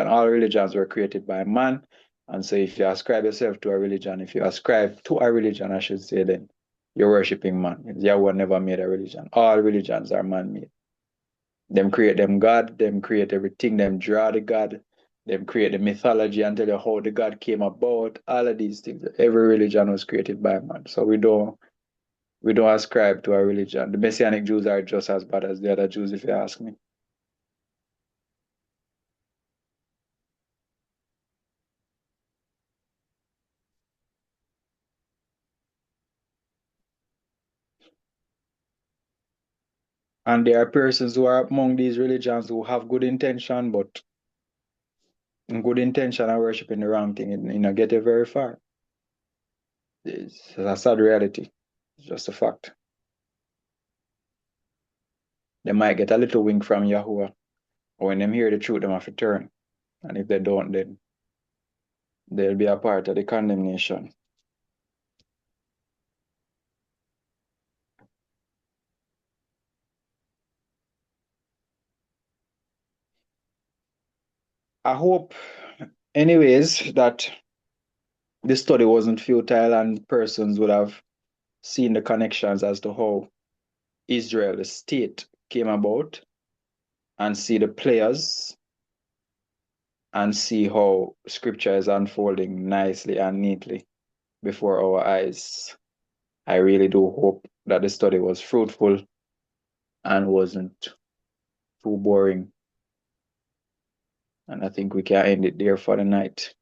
All religions were created by man. And so if you ascribe yourself to a religion, if you ascribe to a religion, I should say, then you're worshiping man. Yahweh never made a religion. All religions are man-made. Them create them God, them create everything, them draw the God, them create the mythology and tell you how the God came about, all of these things. Every religion was created by man. So we don't ascribe to a religion. The Messianic Jews are just as bad as the other Jews, if you ask me. And there are persons who are among these religions who have good intention, but in good intention are worshiping the wrong thing, and get it very far. It's a sad reality. It's just a fact. They might get a little wink from Yahuwah, or when them hear the truth, them have to turn. And if they don't, then they'll be a part of the condemnation. I hope, anyways, that the study wasn't futile and persons would have seen the connections as to how Israel, the state, came about, and see the players and see how scripture is unfolding nicely and neatly before our eyes. I really do hope that the study was fruitful and wasn't too boring. And I think we can end it there for the night.